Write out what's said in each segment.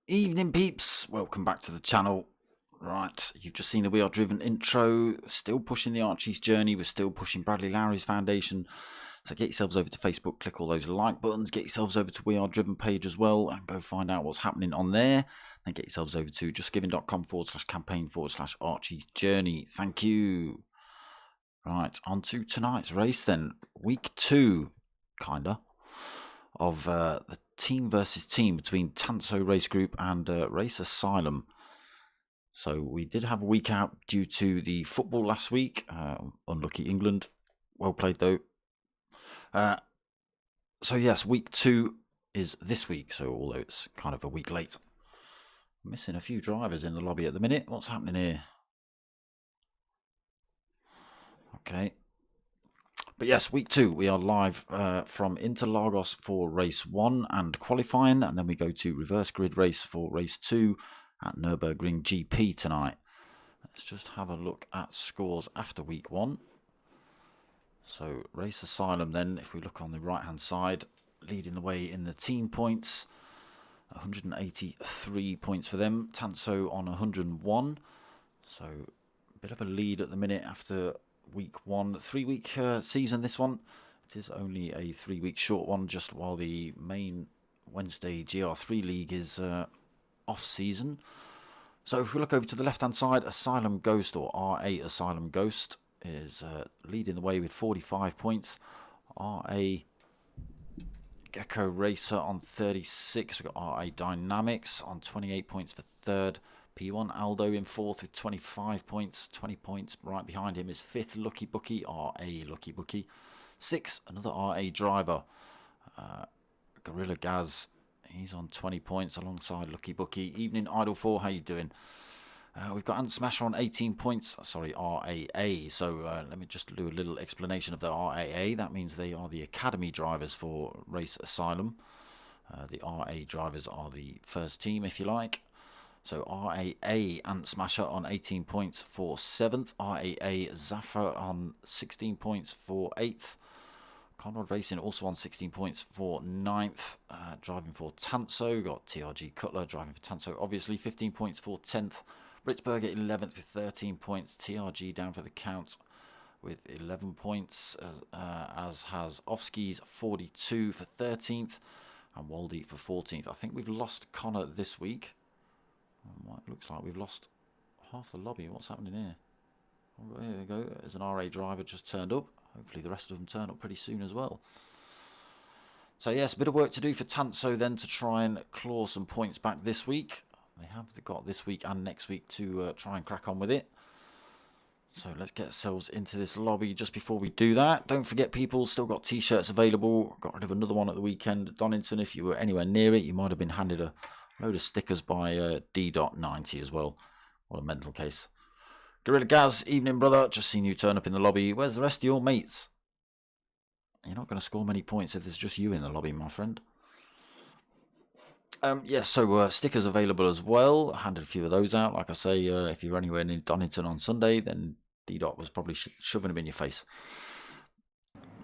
Evening peeps, welcome back to the channel. Right, you've just seen the We Are Driven intro. Still pushing the Archie's journey, we're still pushing Bradley Lowry's foundation. So get yourselves over to Facebook, click all those like buttons, get yourselves over to We Are Driven page as well and go find out what's happening on there. Then get yourselves over to justgiving.com/campaign/Archie's journey. Thank you. Right, on to tonight's race then. Week 2, kinda, of the team versus team between TANSO Race Group and RACE ASYLUM. So we did have a week out due to the football last week. Unlucky England. Well played though. So yes, week 2 is this week. So although it's kind of a week late. I'm missing a few drivers in the lobby at the minute. What's happening here? Okay. But yes, week 2, we are live from Interlagos for race 1 and qualifying, and then we go to reverse grid race for race 2 at Nurburgring GP tonight. Let's just have a look at scores after week 1. So RACE ASYLUM then, if we look on the right hand side, leading the way in the team points, 183 points for them. TANSO on 101, so a bit of a lead at the minute after week 1. 3-week season this one. It is only a 3-week short one, just while the main Wednesday GR3 league is off season. So if we look over to the left hand side, Asylum Ghost, or RA Asylum Ghost, is leading the way with 45 points. RA Gecko Racer on 36. We've got RA Dynamics on 28 points for third. P1 Aldo in 4th with 25 points. 20 points right behind him is 5th Lucky Bookie, RA Lucky Bookie. 6th, another RA driver, Gorilla Gaz. He's on 20 points alongside Lucky Bookie. Evening Idol 4, how you doing? We've got Ant Smasher on 18 points. Sorry, RAA. So let me just do a little explanation of the RAA. That means they are the academy drivers for RACE ASYLUM. The RA drivers are the first team, if you like. So RAA Ant Smasher on 18 points for 7th. RAA Zafra on 16 points for 8th. Conrad Racing also on 16 points for 9th. Driving for TANSO. Got TRG Cutler driving for TANSO, obviously. 15 points for 10th. Ritzberger 11th with 13 points. TRG down for the count with 11 points. As has Ofskis 42 for 13th. And Waldy for 14th. I think we've lost Connor this week. It looks like we've lost half the lobby. What's happening here? Oh, here we go. There's an RA driver just turned up. Hopefully the rest of them turn up pretty soon as well. So yes, a bit of work to do for TANSO then to try and claw some points back this week. They have got this week and next week to try and crack on with it. So let's get ourselves into this lobby. Just before we do that, don't forget people, still got t-shirts available. Got rid of another one at the weekend at Donington. If you were anywhere near it, you might have been handed a load of stickers by D.90 as well. What a mental case. Gorilla Gaz, evening brother. Just seen you turn up in the lobby. Where's the rest of your mates? You're not going to score many points if there's just you in the lobby, my friend. Yes, so stickers available as well. I handed a few of those out. Like I say, if you're anywhere in Donington on Sunday, then D.Dot was probably shoving them in your face.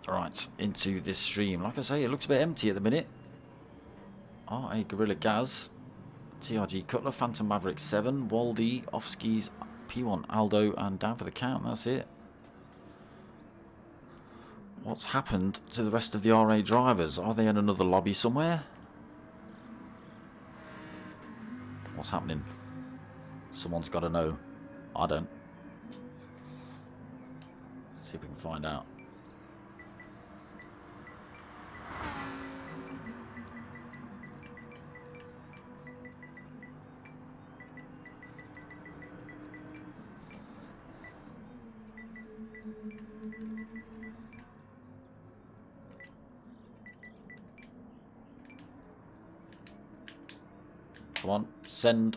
Alright, into this stream. Like I say, it looks a bit empty at the minute. RA Gorilla Gaz, TRG Cutler, Phantom Maverick 7, Waldy, Ofskis, P1 Aldo, and down for the count. That's it. What's happened to the rest of the RA drivers? Are they in another lobby somewhere? What's happening? Someone's got to know. I don't. Let's see if we can find out. Come on, send.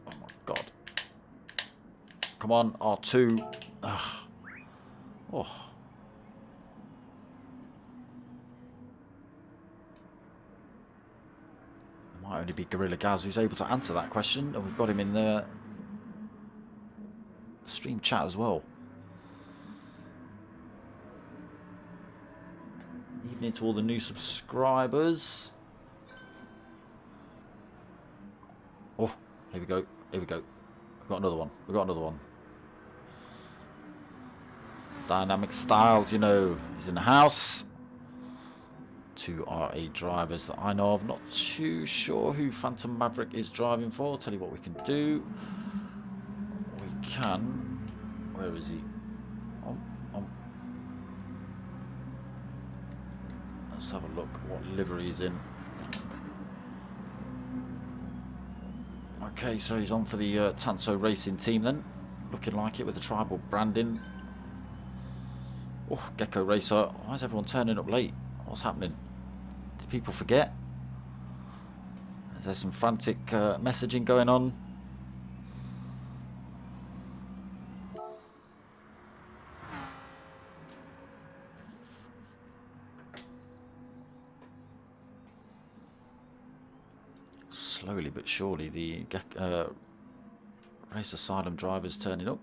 Oh my god. Come on, R2. Ugh. Oh. It might only be Gorilla Gaz who's able to answer that question, and we've got him in the stream chat as well. Evening to all the new subscribers. Oh, here we go. Here we go. We've got another one. We've got another one. Dynamic Styles, you know, he's in the house. 2 RA drivers that I know of. Not too sure who Phantom Maverick is driving for. I'll tell you what we can do. We can. Where is he? Let's have a look what livery he's in. Okay, so he's on for the TANSO racing team then. Looking like it with the tribal branding. Oh, Gecko Racer. Why is everyone turning up late? What's happening? Did people forget? Is there some frantic messaging going on? Slowly but surely the Race Asylum drivers turning up.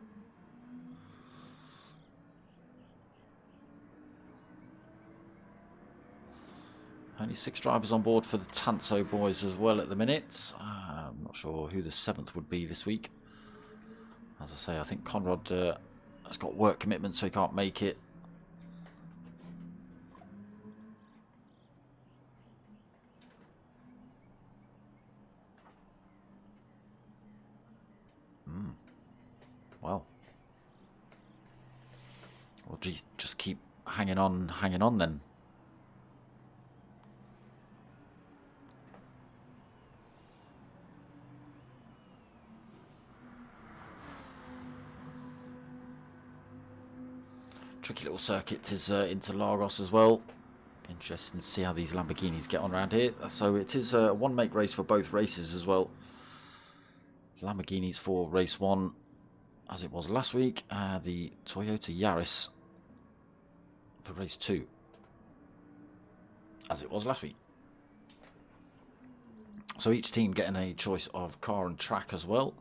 Only 6 drivers on board for the TANSO boys as well at the minute. I'm not sure who the 7th would be this week. As I say, I think Conrad has got work commitments, so he can't make it. Well, we'll just keep hanging on then. Tricky little circuit is Interlagos as well. Interesting to see how these Lamborghinis get on around here. So it is a one-make race for both races as well. Lamborghinis for race 1, as it was last week. The Toyota Yaris for race 2, as it was last week. So each team getting a choice of car and track as well.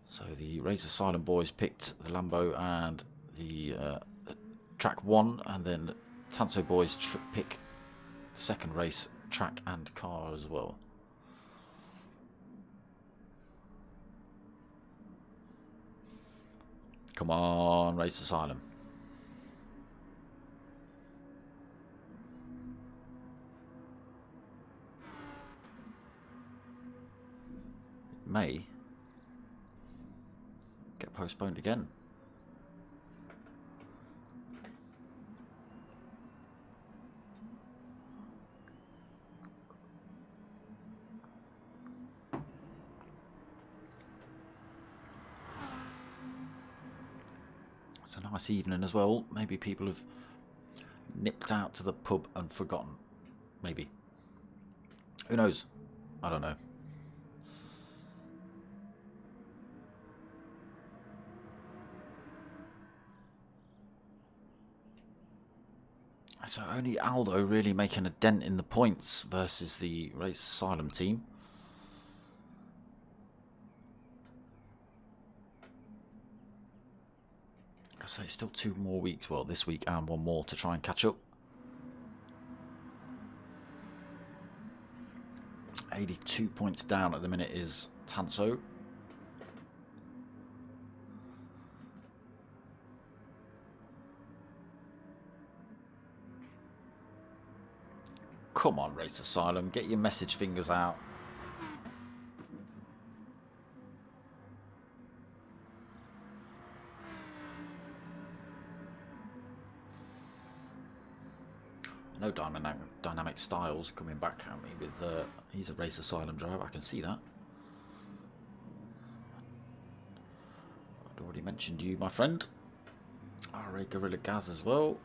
So the Race Asylum boys picked the Lambo and the track 1, and then TANSO boys pick the second race track and car as well. Come on, Race Asylum. It may get postponed again. It's a nice evening as well. Maybe people have nipped out to the pub and forgotten. Maybe. Who knows? I don't know. So only Aldo really making a dent in the points versus the Race Asylum team. So it's still 2 more weeks, well, this week and 1 more to try and catch up. 82 points down at the minute is TANSO. Come on, Race Asylum, get your message fingers out. No dynamic styles coming back at me with he's a Race Asylum driver, I can see that. I'd already mentioned you, my friend. RA Gorilla Gaz as well.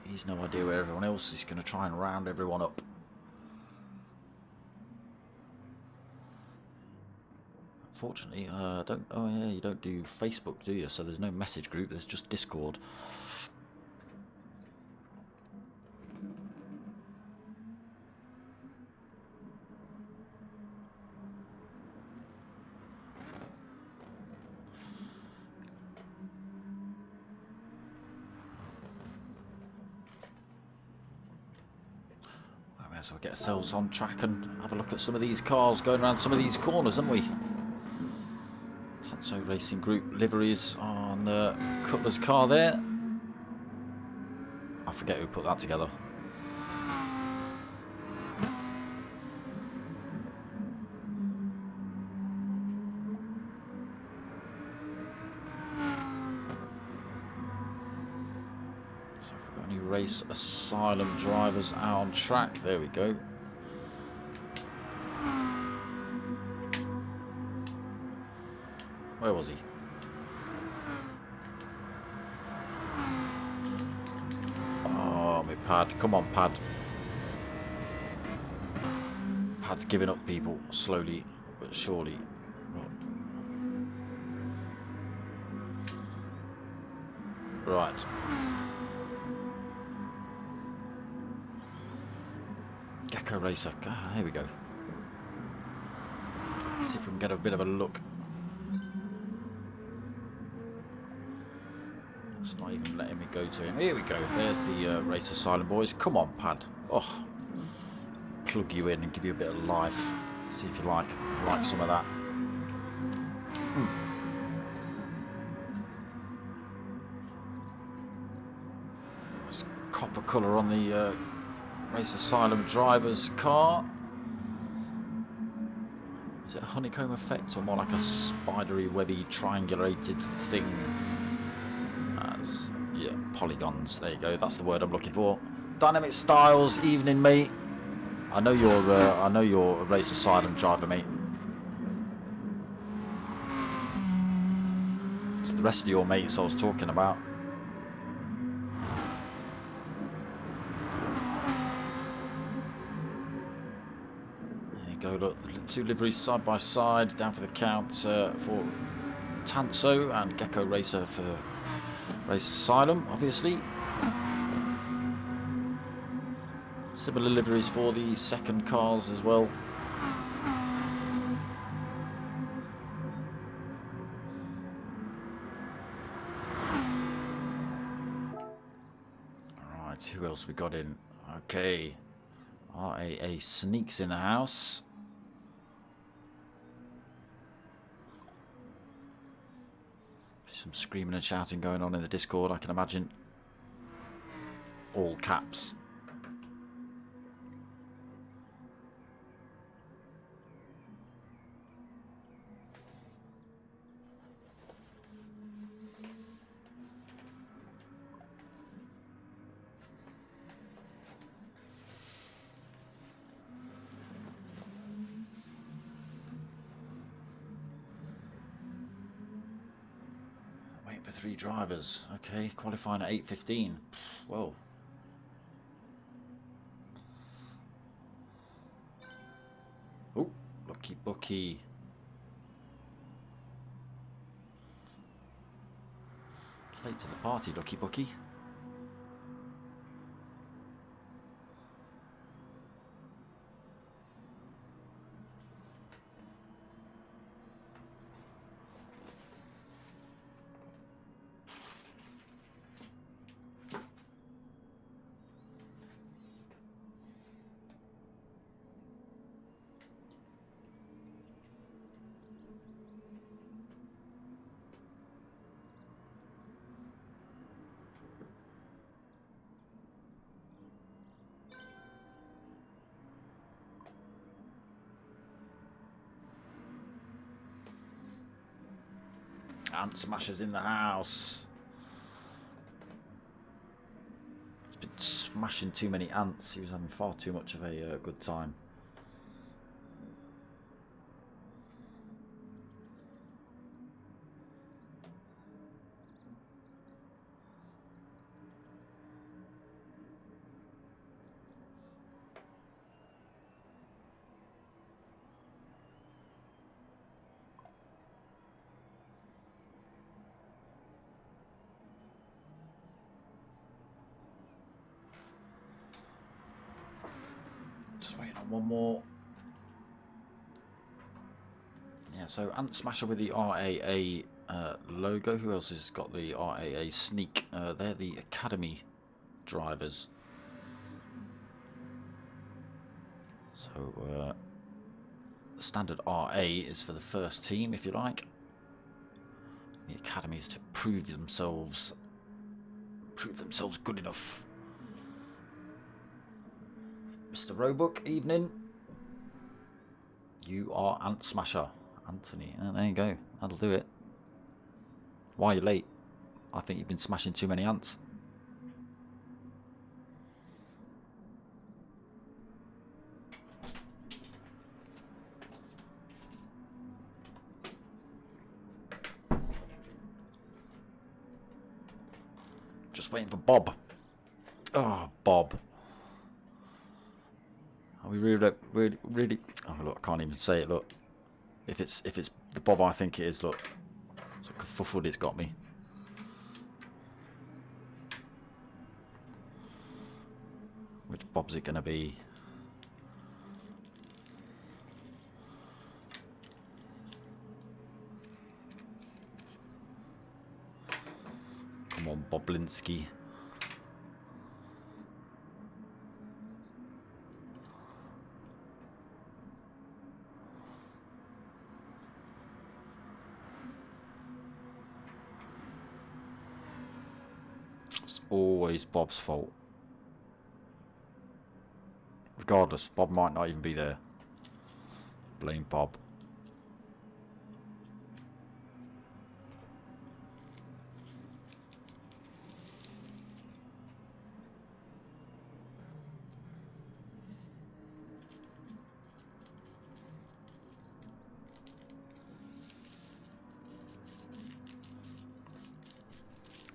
He's no idea where everyone else is going to try and round everyone up. Unfortunately, don't. Oh yeah, you don't do Facebook, do you? So there's no message group. There's just Discord. I may as well get ourselves on track and have a look at some of these cars going around some of these corners, haven't we? TANSO Racing Group liveries on Cutler's car there. I forget who put that together. So if we've got any Race Asylum drivers out on track, there we go. Where was he? Oh, my pad. Come on, pad. Pad's giving up, people, slowly but surely. Right. Gecko Racer. Ah, there we go. See if we can get a bit of a look. It's not even letting me go to him. Here we go. There's the Race Asylum boys. Come on, pad. Oh, plug you in and give you a bit of life. See if you like some of that. There's copper colour on the Race Asylum driver's car. Is it a honeycomb effect or more like a spidery, webby, triangulated thing? That's, yeah, polygons. There you go. That's the word I'm looking for. Dynamic Styles, evening, mate. I know you're a Race Asylum driver, mate. It's the rest of your mates I was talking about. Go, look, two liveries side by side, down for the count for TANSO and Gecko Racer for Race Asylum, obviously. Similar liveries for the second cars as well. Alright, who else we got in? Okay. RAA Sneaks in the house. Some screaming and shouting going on in the Discord, I can imagine. All caps. For 3 drivers. Okay, qualifying at 8:15. Whoa. Oh, lucky bookie. Late to the party, lucky bookie. Ant Smashers in the house. He's been smashing too many ants. He was having far too much of a good time. Just waiting on one more. Yeah, so Ant Smasher with the RAA logo. Who else has got the RAA sneak? They're the academy drivers. So standard RA is for the first team, if you like. The academies to prove themselves good enough. Mr. Roebuck, evening. You are Ant Smasher, Anthony. There you go. That'll do it. Why are you late? I think you've been smashing too many ants. Just waiting for Bob. Oh, Bob. Are we really? Oh, look, I can't even say it. Look, if it's the Bob I think it is, look, it's like a kerfuffled it's got me. Which Bob's it gonna be? Come on, Boblinski. It's always Bob's fault. Regardless, Bob might not even be there. Blame Bob.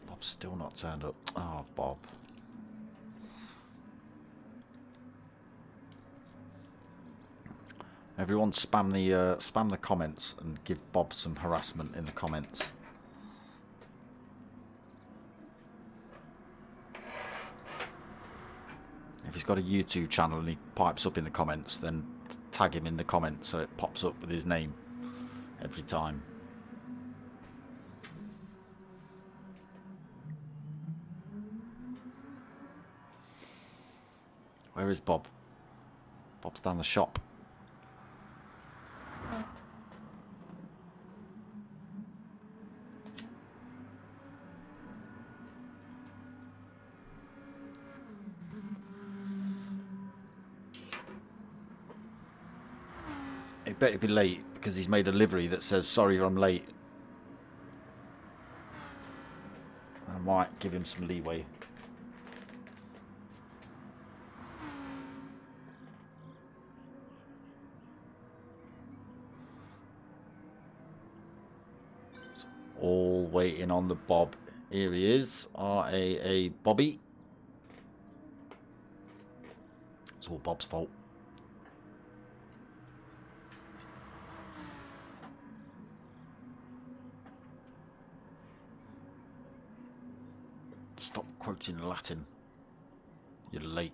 Bob's still not turned up. Oh, Bob. Everyone spam the comments and give Bob some harassment in the comments. If he's got a YouTube channel and he pipes up in the comments, then tag him in the comments so it pops up with his name every time. Where is Bob? Bob's down the shop. He better be late because he's made a livery that says sorry I'm late. I might give him some leeway. It's all waiting on the Bob. Here he is, RAA Bobby. It's all Bob's fault. Stop quoting Latin. You're late.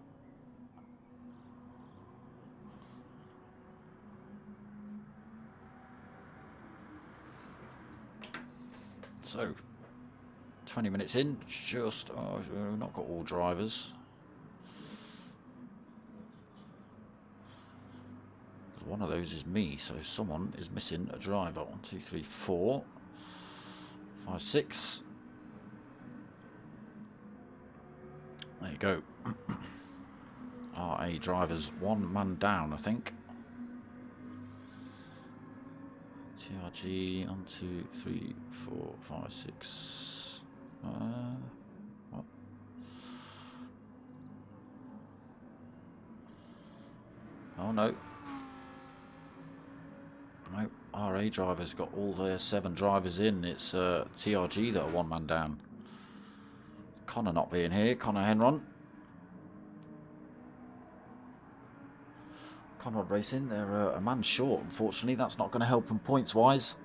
So, 20 minutes in, just, we've not got all drivers. One of those is me, so someone is missing a driver. 1, 2, 3, 4, 5, 6. There you go. RA drivers, one man down, I think. TRG, 1, 2, 3, 4, 5, 6. What? Oh no. No, RA drivers got all their 7 drivers in. It's TRG that are one man down. Connor not being here. Connor Henron. Conrad Racing, they're a man short, unfortunately. That's not going to help them points-wise.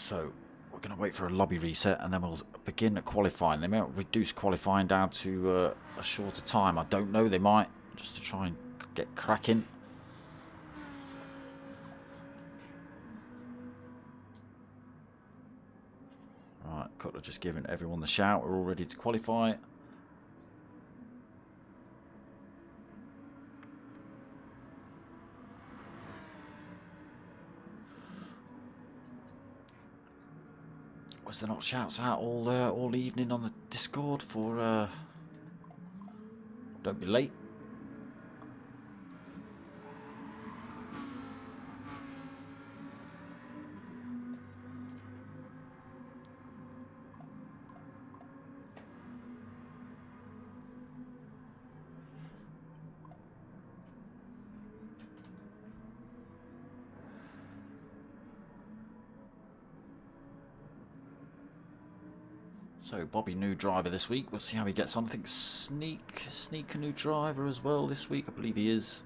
So we're going to wait for a lobby reset and then we'll begin qualifying. They might reduce qualifying down to a shorter time. I don't know. They might, just to try and get cracking. Right, Cutler just giving everyone the shout. We're all ready to qualify. Was there not shouts out all evening on the Discord for don't be late? So Bobby, new driver this week. We'll see how he gets on. I think Sneak a new driver as well this week. I believe he is.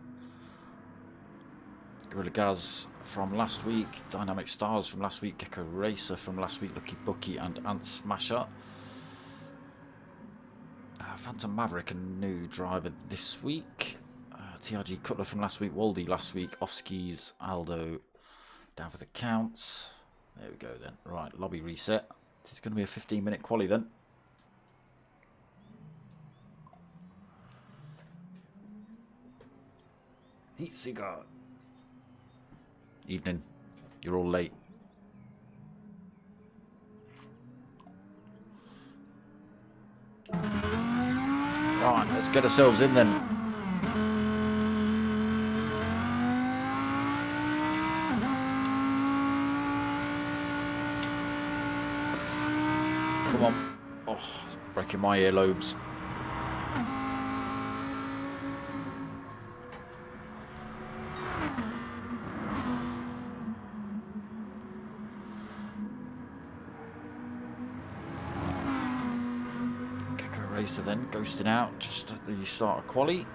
Gorilla Gaz from last week. Dynamic Stars from last week. Gecko Racer from last week. Lucky Bucky and Ant Smasher. Phantom Maverick, a new driver this week. TRG Cutler from last week. Waldy last week. Offskis, Aldo down for the counts. There we go then. Right, lobby reset. It's going to be a 15-minute quali then. Heat cigar. Evening. You're all late. Right, let's get ourselves in then. Come on. Oh, it's breaking my earlobes. Gecko Racer then, ghosting out just at the start of quali.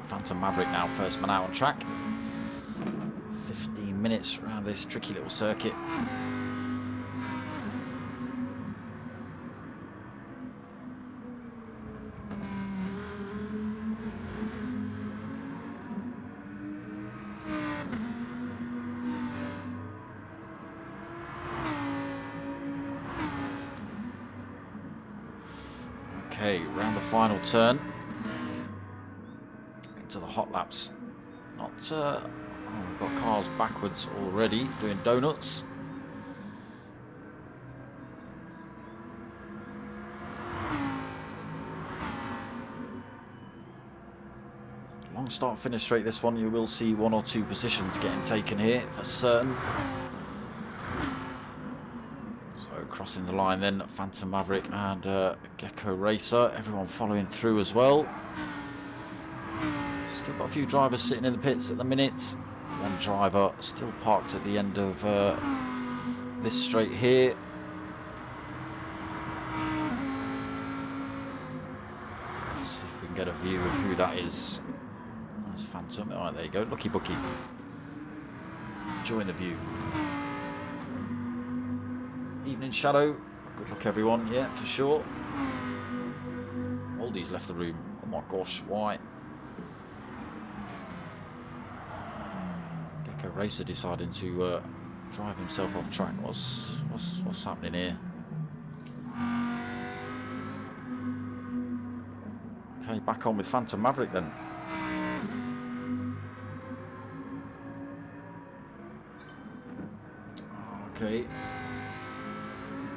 Phantom Maverick now first man out on track. 15 minutes around this tricky little circuit. Okay, round the final turn. To the hot laps. Not oh, we've got cars backwards already doing donuts. Long start finish straight this one. You will see one or two positions getting taken here for certain. So crossing the line then, Phantom Maverick and Gecko Racer, everyone following through as well. Still got a few drivers sitting in the pits at the minute. One driver still parked at the end of this straight here. Let's see if we can get a view of who that is. That's Phantom. Alright, there you go. Lucky Bucky. Enjoying the view. Evening Shadow. Good luck everyone. Yeah, for sure. Aldi's left the room. Oh my gosh, why? Racer deciding to drive himself off track. What's happening here? Okay, back on with Phantom Maverick then. Okay,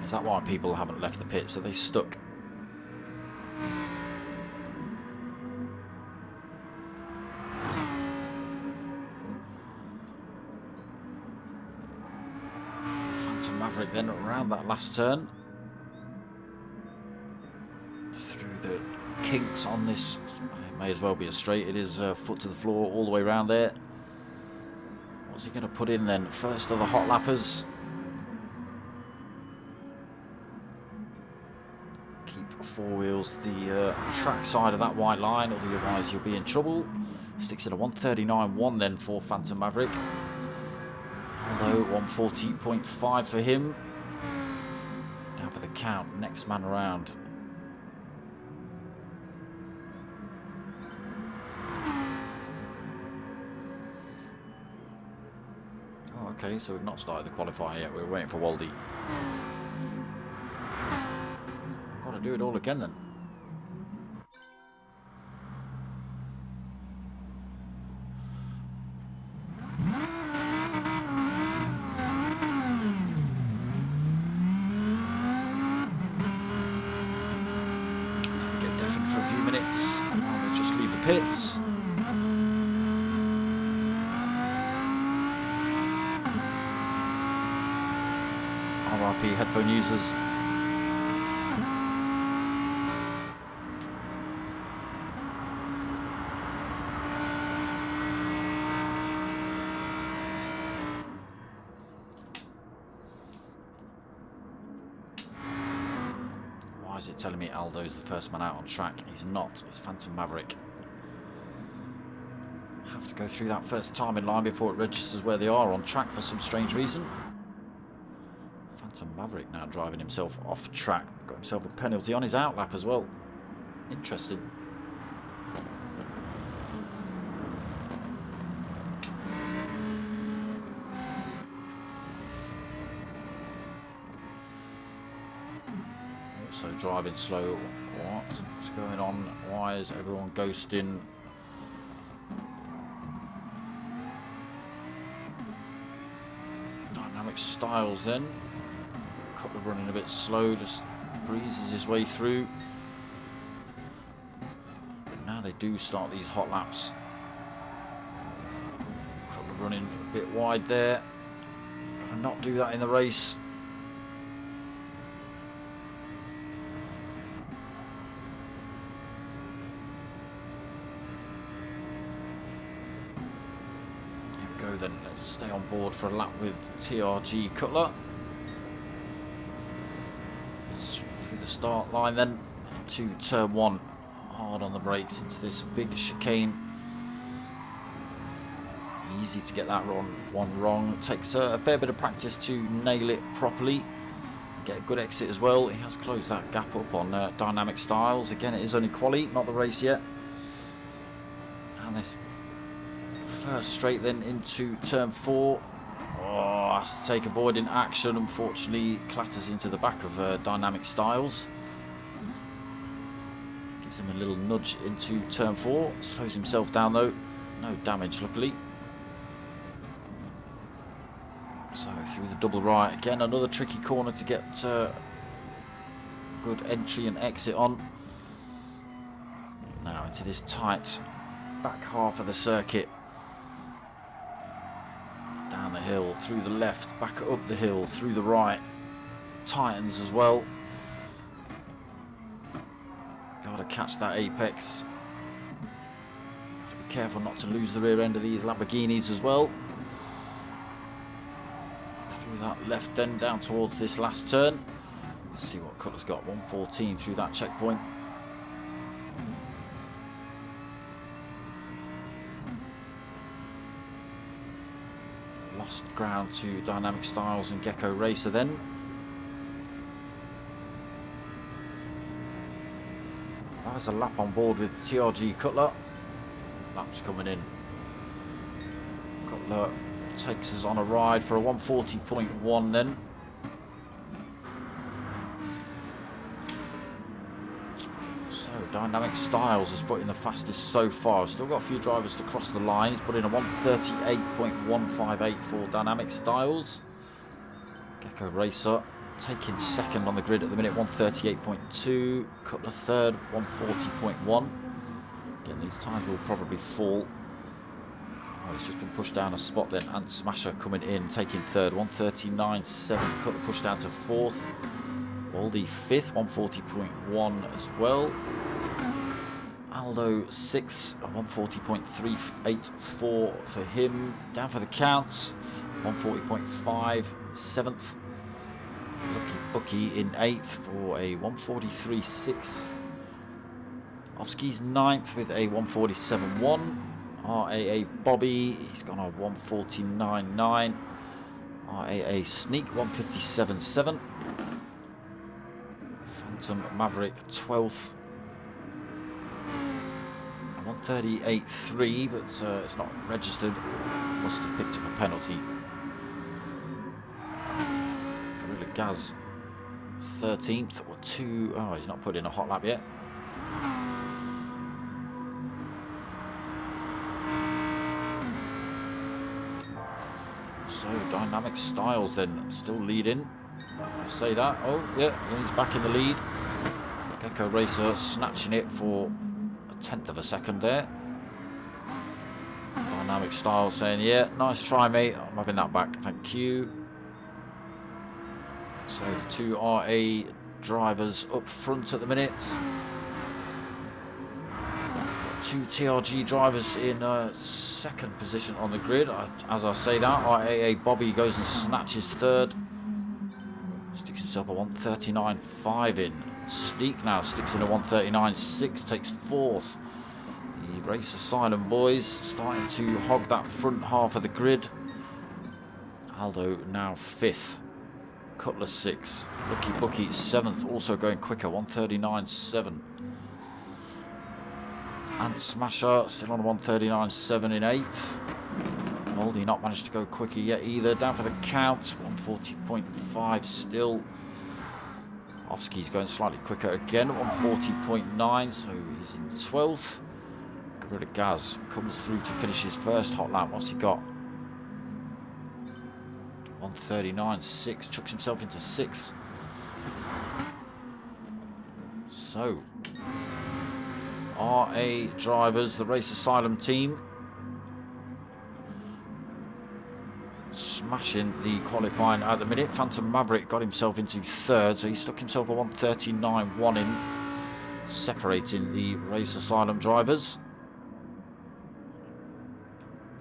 is that why people haven't left the pits? Are they stuck? Maverick then around that last turn through the kinks on this. It may as well be a straight. It is foot to the floor all the way around there. What's he going to put in then? First of the hot lappers. Four wheels the track side of that white line, otherwise you'll be in trouble. Sticks in a 139.1 then for Phantom Maverick. Although 140.5 for him. Down for the count, next man around. Oh, okay, so we've not started the qualifier yet, we're waiting for Waldy. Got to do it all again then. Pits. RRP headphone users. Why is it telling me Aldo's the first man out on track? He's not. It's Phantom Maverick. Have to go through that first time in line before it registers where they are on track for some strange reason. Phantom Maverick now driving himself off track. Got himself a penalty on his outlap as well. Interesting. Also driving slow. What's going on? Why is everyone ghosting? Styles then. Couple running a bit slow, just breezes his way through. But now they do start these hot laps. Couple running a bit wide there. Gotta not do that in the race. Then let's stay on board for a lap with TRG Cutler. Through the start line then into turn one, hard on the brakes into this big chicane. Easy to get that one wrong. It takes a fair bit of practice to nail it properly. Get a good exit as well. He has closed that gap up on Dynamic Styles. Again, it is only quali, not the race yet. And this first straight then into turn four. Oh, has to take avoiding action. Unfortunately, clatters into the back of Dynamic Styles. Gives him a little nudge into turn four. Slows himself down though. No damage, luckily. So through the double right. Again, another tricky corner to get good entry and exit on. Now into this tight back half of the circuit. Down the hill, through the left, back up the hill, through the right. Tightens as well. Gotta catch that apex. Gotta be careful not to lose the rear end of these Lamborghinis as well. Through that left then, down towards this last turn. Let's see what Cutler's got. 114 through that checkpoint. Lost ground to Dynamic Styles and Gecko Racer then. That was a lap on board with TRG Cutler. Laps coming in. Cutler takes us on a ride for a 140.1 then. So Dynamic Styles has put in the fastest so far. Still got a few drivers to cross the line. He's put in a 138.158 for Dynamic Styles. Gecko Racer taking second on the grid at the minute, 138.2. Cutler third, 140.1. Again, these times will probably fall. Oh, he's just been pushed down a spot then. And Smasher coming in, taking third, 139.7. Cutler pushed down to fourth. Waldy fifth, 140.1 as well. Aldo sixth, 140.384 for him. Down for the counts, 140.5, seventh. Lucky Bookie in 8th for a 143.6. Off-ski's 9th with a 147.1. RAA Bobby, he's gone on 149.9. RAA Sneak 157.7. Phantom Maverick 12th. 138.3, but it's not registered. Must have picked up a penalty. Gorilla Gaz 13th or 2. Oh, he's not put in a hot lap yet. So Dynamic Styles then still leading. I say that. Oh yeah, he's back in the lead. Gecko Racer snatching it for a 1/10 of a second there. Dynamic Styles saying, yeah, nice try mate, I'm having that back, thank you. So the 2 RA drivers up front at the minute. 2 TRG drivers in second position on the grid. As I say that, RAA Bobby goes and snatches 3rd. Sticks himself a 139.5 in. Sneak now sticks in a 139.6, takes 4th. The Race Asylum boys starting to hog that front half of the grid. Aldo now 5th. Cutler 6th. Lucky Bookie 7th, also going quicker, 139.7. And Smasher still on 139.7 in 8th. Moldy not managed to go quicker yet either. Down for the count, 140.5 still. Off-ski's going slightly quicker again, 140.9, so he's in 12th. Gorilla Gaz comes through to finish his first hot lap. What's he got? 139.6, chucks himself into 6th. So, RA drivers, the Race Asylum team, smashing the qualifying at the minute. Phantom Maverick got himself into 3rd, so he stuck himself a 139.1 in, separating the Race Asylum drivers.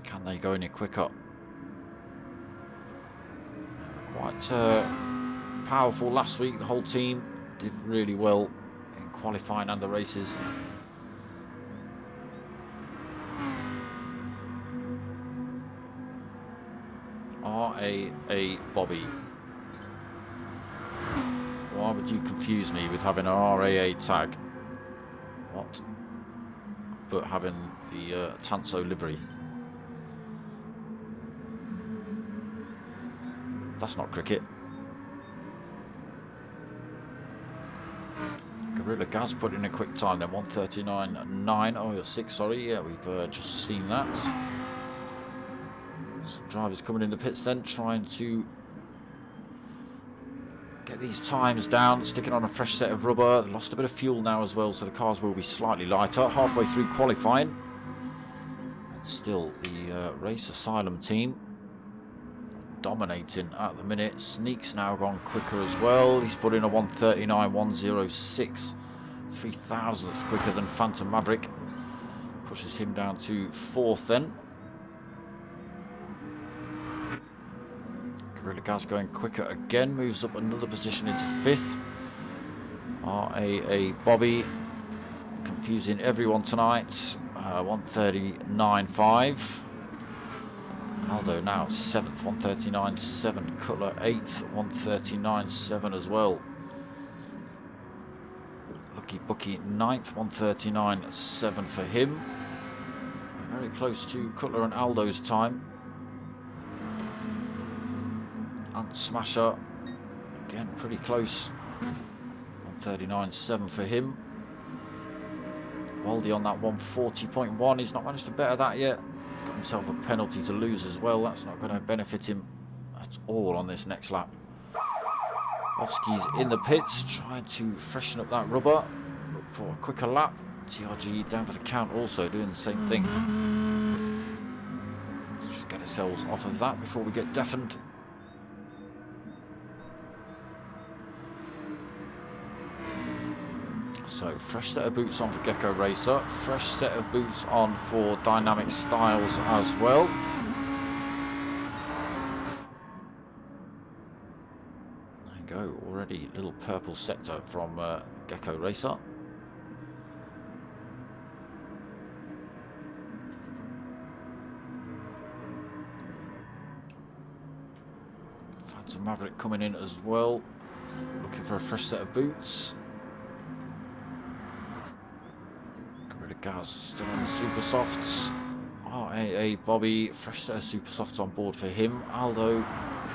Can they go any quicker? Quite powerful last week. The whole team did really well in qualifying and the races. RAA Bobby. Why would you confuse me with having an RAA tag? What? But having the TANSO livery. That's not cricket. Gorilla Gaz put in a quick time then, 139.9. Oh, you're 6, sorry. Yeah, we've just seen that. Some drivers coming in the pits then, trying to get these times down, sticking on a fresh set of rubber. They lost a bit of fuel now as well, so the cars will be slightly lighter. Halfway through qualifying. And still the Race Asylum team dominating at the minute. Sneak's now gone quicker as well. He's put in a 139.106, 3,000ths quicker than Phantom Maverick. Pushes him down to 4th then. Gorilla Gaz going quicker again, moves up another position into 5th. RAA Bobby confusing everyone tonight, 139.5. Aldo now 7th, 139.7. Cutler 8th, 139.7 as well. Lucky Bookie 9th, 139.7 for him. Very close to Cutler and Aldo's time. And Smasher again pretty close, 139.7 for him. Waldy on that 140.1. He's not managed to better that yet. Got himself a penalty to lose as well. That's not going to benefit him at all on this next lap. Off-ski's in the pits, trying to freshen up that rubber. Look for a quicker lap. TRG down for the count, also doing the same thing. Let's just get ourselves off of that before we get deafened. So, fresh set of boots on for Gecko Racer, fresh set of boots on for Dynamic Styles as well. There you go, purple sector from Gecko Racer. Phantom Maverick coming in as well, looking for a fresh set of boots. Gorilla Gaz still on the super softs. RAA Bobby, fresh set of super softs on board for him. Aldo,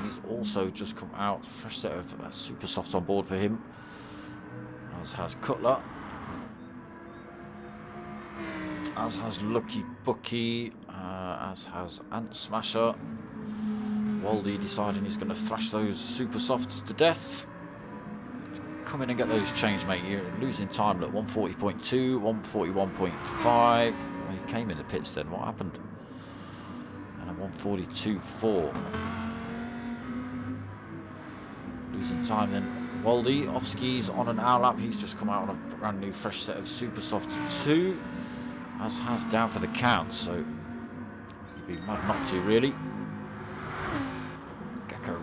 he's also just come out, fresh set of super softs on board for him, as has Cutler, as has Lucky Bucky, as has Ant Smasher. Waldy deciding he's going to thrash those super softs to death. Come in and get those changed, mate. You're losing time at 140.2, 141.5. He came in the pits then. What happened? And a 142.4. Losing time then. Waldy off skis on an hour lap. He's just come out on a brand new fresh set of super soft 2. As has down for the count. So you'd be mad not to, really.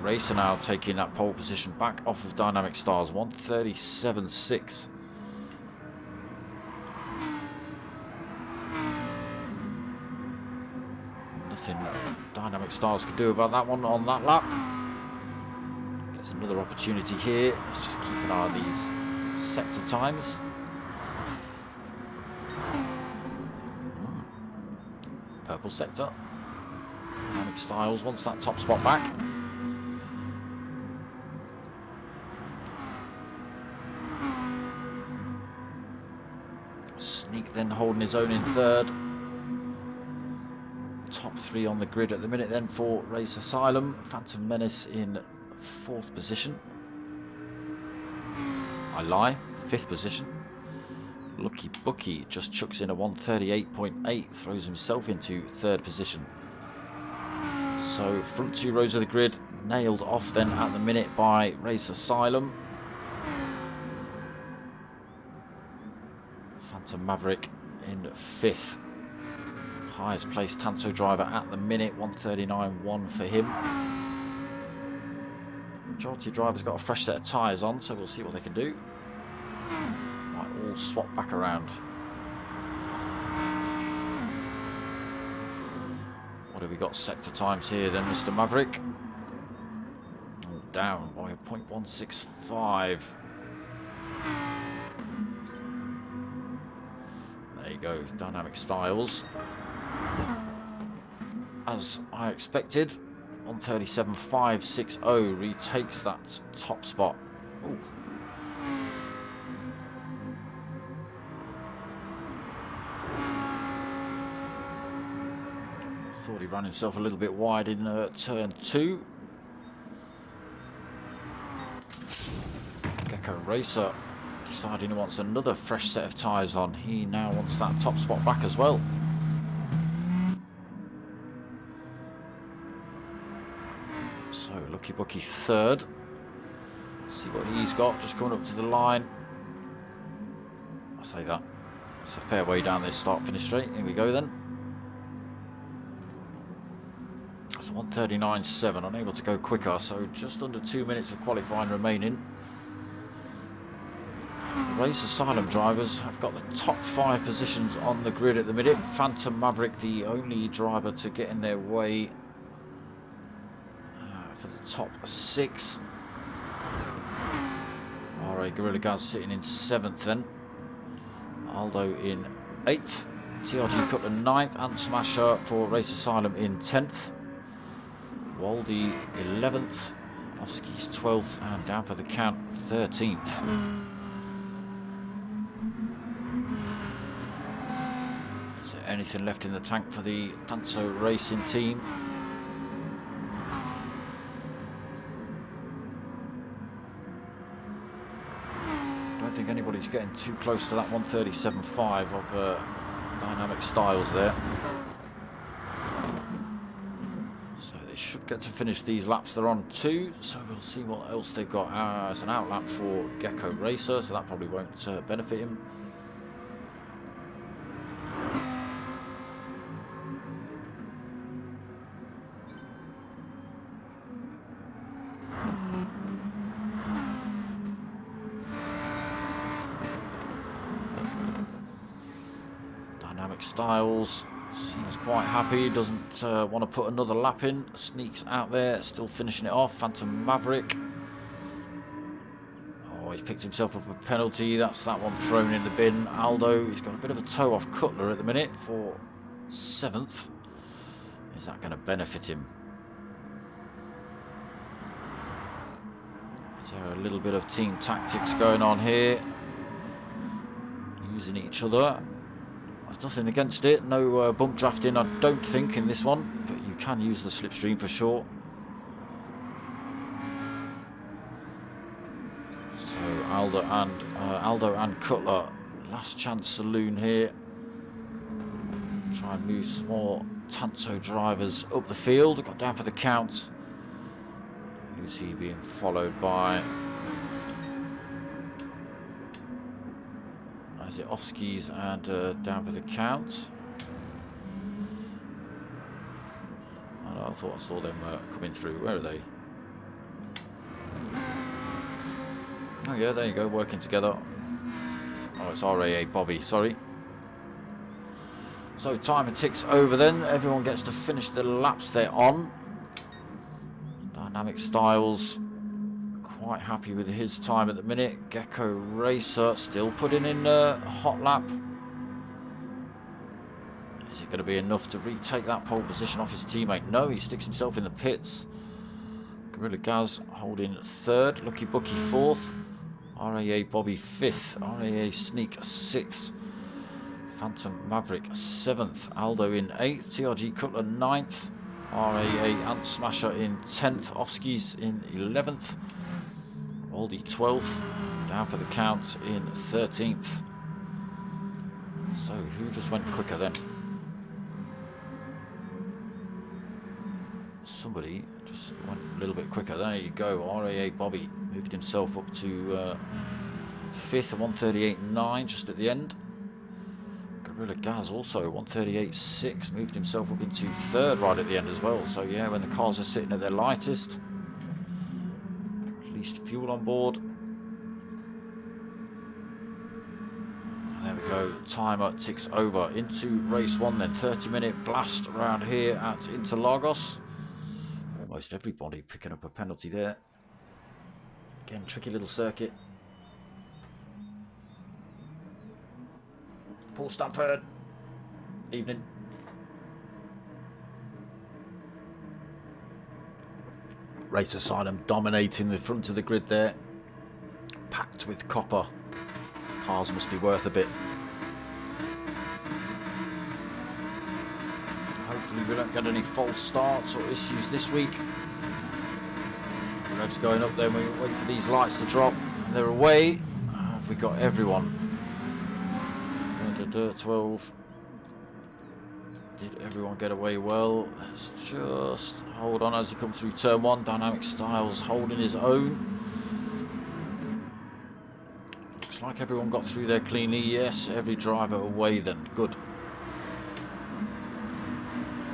Racer now taking that pole position back off of Dynamic Stars, 137.6. Nothing Dynamic Stars could do about that one on that lap. Gets another opportunity here. Let's just keep an eye on these sector times. Purple sector. Dynamic Styles wants that top spot back. Then holding his own in third. Top 3 on the grid at the minute then for Race Asylum. Phantom Menace in 4th position. I lie, 5th position. Lucky Bucky just chucks in a 138.8, throws himself into 3rd position. So front 2 rows of the grid nailed off then at the minute by Race Asylum. Phantom Maverick in 5th. Highest placed Tanso driver at the minute, 139.1 for him. Majority of drivers got a fresh set of tyres on, so we'll see what they can do. Might all swap back around. What have we got sector times here then, Mr. Maverick? Oh, down by a 0.165. There you go, Dynamic Styles. As I expected, 137.560 retakes that top spot. Ooh. Thought he ran himself a little bit wide in turn 2. Gecko Racer deciding he wants another fresh set of tyres on. He now wants that top spot back as well. So Lucky Bucky 3rd. See what he's got, just coming up to the line. I say that. It's a fair way down this start finish straight. Here we go then. That's a 139.7, unable to go quicker, so just under 2 minutes of qualifying remaining. The Race Asylum drivers have got the top 5 positions on the grid at the minute. Phantom Maverick, the only driver to get in their way for the top 6. RA Gorilla Gaz sitting in 7th then. Aldo in 8th. TRG Cutler 9th. Ant Smasher for Race Asylum in 10th. Waldy 11th. Oski's 12th. And down for the count 13th. Is there anything left in the tank for the TANSO racing team? I don't think anybody's getting too close to that 137.5 of Dynamic Styles there. So they should get to finish these laps. They're on 2, so we'll see what else they've got. It's an out lap for Gecko Racer, so that probably won't benefit him. Dynamic Styles seems quite happy, doesn't want to put another lap in, sneaks out there, still finishing it off. Phantom Maverick, oh, he's picked himself up a penalty, that's that one thrown in the bin. Aldo, he's got a bit of a toe off Cutler at the minute for 7th. Is that going to benefit him? Is there a little bit of team tactics going on here? Using each other. There's nothing against it. No bump drafting, I don't think, in this one. But you can use the slipstream for sure. So Aldo and Cutler, last chance saloon here. Try and move some more TANSO drivers up the field. Got down for the count. Who's he being followed by? Is it Offskis and down for the count? I thought I saw them coming through. Where are they? Oh yeah, there you go, working together. Oh, it's RAA Bobby, sorry. So timer ticks over then. Everyone gets to finish the laps they're on. Dynamic Styles quite happy with his time at the minute. Gecko Racer still putting in a hot lap. Is it going to be enough to retake that pole position off his teammate? No, he sticks himself in the pits. Gorilla Gaz holding 3rd. Lucky Bucky 4th. RAA Bobby 5th. RAA Sneak 6th. Phantom Maverick 7th. Aldo in 8th. TRG Cutler 9th. RAA Ant Smasher in 10th. Offskis in 11th. Aldi 12th, down for the count in 13th. So who just went quicker then? Somebody just went a little bit quicker. There you go. RAA Bobby moved himself up to 5th at 138.9 just at the end. Gorilla Gaz also 138.6 moved himself up into 3rd right at the end as well. So yeah, when the cars are sitting at their lightest, fuel on board. And there we go, timer ticks over into race 1 then. 30-minute blast around here at Interlagos. Almost everybody picking up a penalty there. Again, tricky little circuit. Paul Stanford, evening. Race Asylum dominating the front of the grid there, packed with copper. Cars must be worth a bit. Hopefully we don't get any false starts or issues this week. Revs going up there, we wait for these lights to drop. They're away. Have we got everyone? 12. Did everyone get away well? Let's just hold on as he comes through turn 1. Dynamic Styles holding his own. Looks like everyone got through there cleanly. Yes, every driver away then. Good.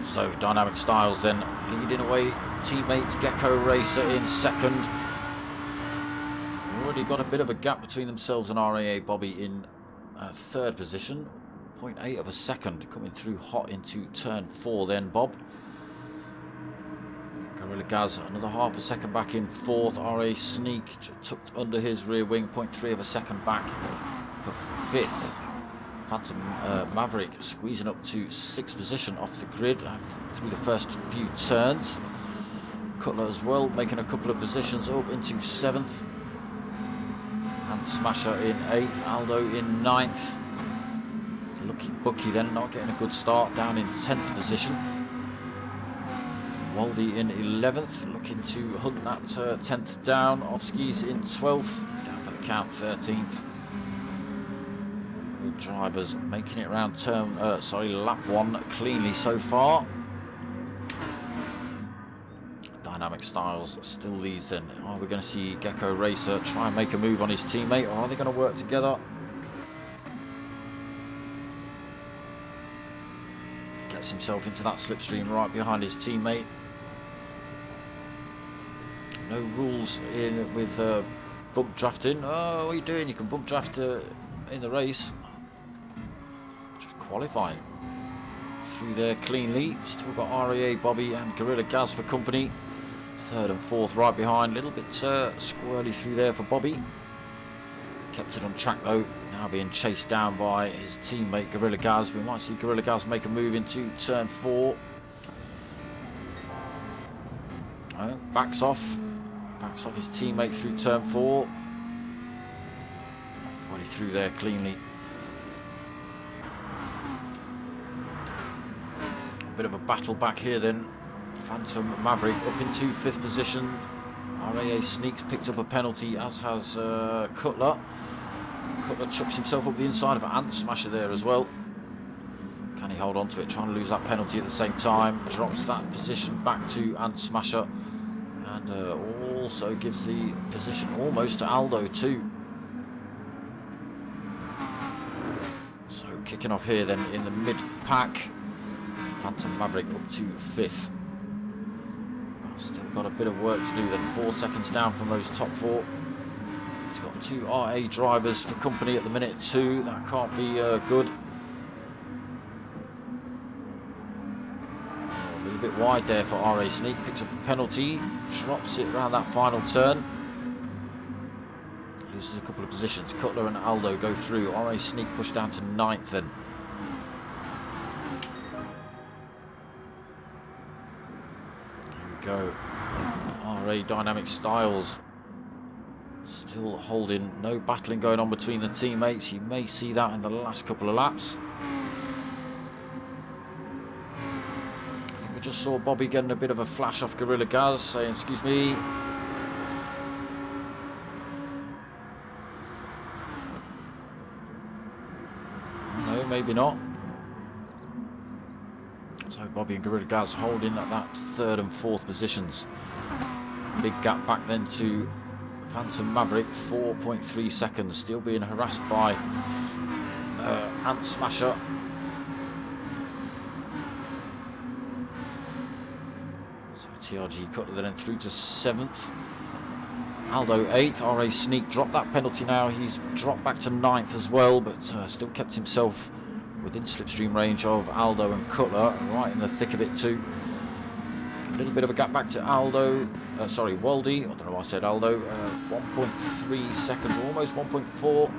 So Dynamic Styles then leading away. Teammate Gecko Racer in 2nd. Already got a bit of a gap between themselves and RAA Bobby in 3rd position. 0.8 of a second coming through hot into turn 4 then, Bob. Gorilla Gaz another half a second back in 4th. RA Sneak tucked under his rear wing, 0.3 of a second back for 5th. Phantom Maverick squeezing up to 6th position off the grid through the first few turns. Cutler as well making a couple of positions up into 7th. And Smasher in 8th, Aldo in 9th. Lucky Bucky then not getting a good start, down in 10th position. Waldy in 11th, looking to hunt that 10th down. Offskis in 12th, down for the count 13th. Good drivers making it around lap 1 cleanly so far. Dynamic Styles still leads then. Are we going to see Gecko Racer try and make a move on his teammate, or are they going to work together? Gets himself into that slipstream right behind his teammate. No rules in with bump drafting. Oh, what are you doing? You can bump draft in the race. Just qualifying. through there cleanly. Still got RAA, Bobby and Gorilla Gaz for company. Third and fourth right behind. A little bit squirrely through there for Bobby. Kept it on track though. Now being chased down by his teammate Gorilla Gaz. We might see Gorilla Gaz make a move into turn 4. Oh, backs off his teammate through turn 4. Well, he through there cleanly. A bit of a battle back here then. Phantom Maverick up into 5th position. RAA sneaks, picked up a penalty, as has Cutler. Cutler chucks himself up the inside of Ant Smasher there as well. Can he hold on to it? Trying to lose that penalty at the same time. Drops that position back to Ant Smasher. And also gives the position almost to Aldo too. So kicking off here then in the mid-pack. Phantom Maverick up to 5th. Still got a bit of work to do then. 4 seconds down from those top 4. He's got 2 RA drivers for company at the minute too. That can't be good. A little bit wide there for RA Sneak. Picks up a penalty. Drops it around that final turn. Loses a couple of positions. Cutler and Aldo go through. RA Sneak pushed down to 9th then. Go. RA Dynamic Styles still holding, no battling going on between the teammates. You may see that in the last couple of laps. I think we just saw Bobby getting a bit of a flash off Gorilla Gaz saying excuse me. No, maybe not. So Bobby and Gorilla Gaz holding at that 3rd and 4th positions. Big gap back then to Phantom Maverick, 4.3 seconds. Still being harassed by Ant Smasher. So TRG Cutler then through to 7th. Aldo 8th. RA Sneak dropped that penalty now. He's dropped back to 9th as well, but still kept himself within slipstream range of Aldo and Cutler, right in the thick of it too. A little bit of a gap back to Aldo, Waldy, I don't know why I said Aldo, 1.3 seconds, almost 1.4.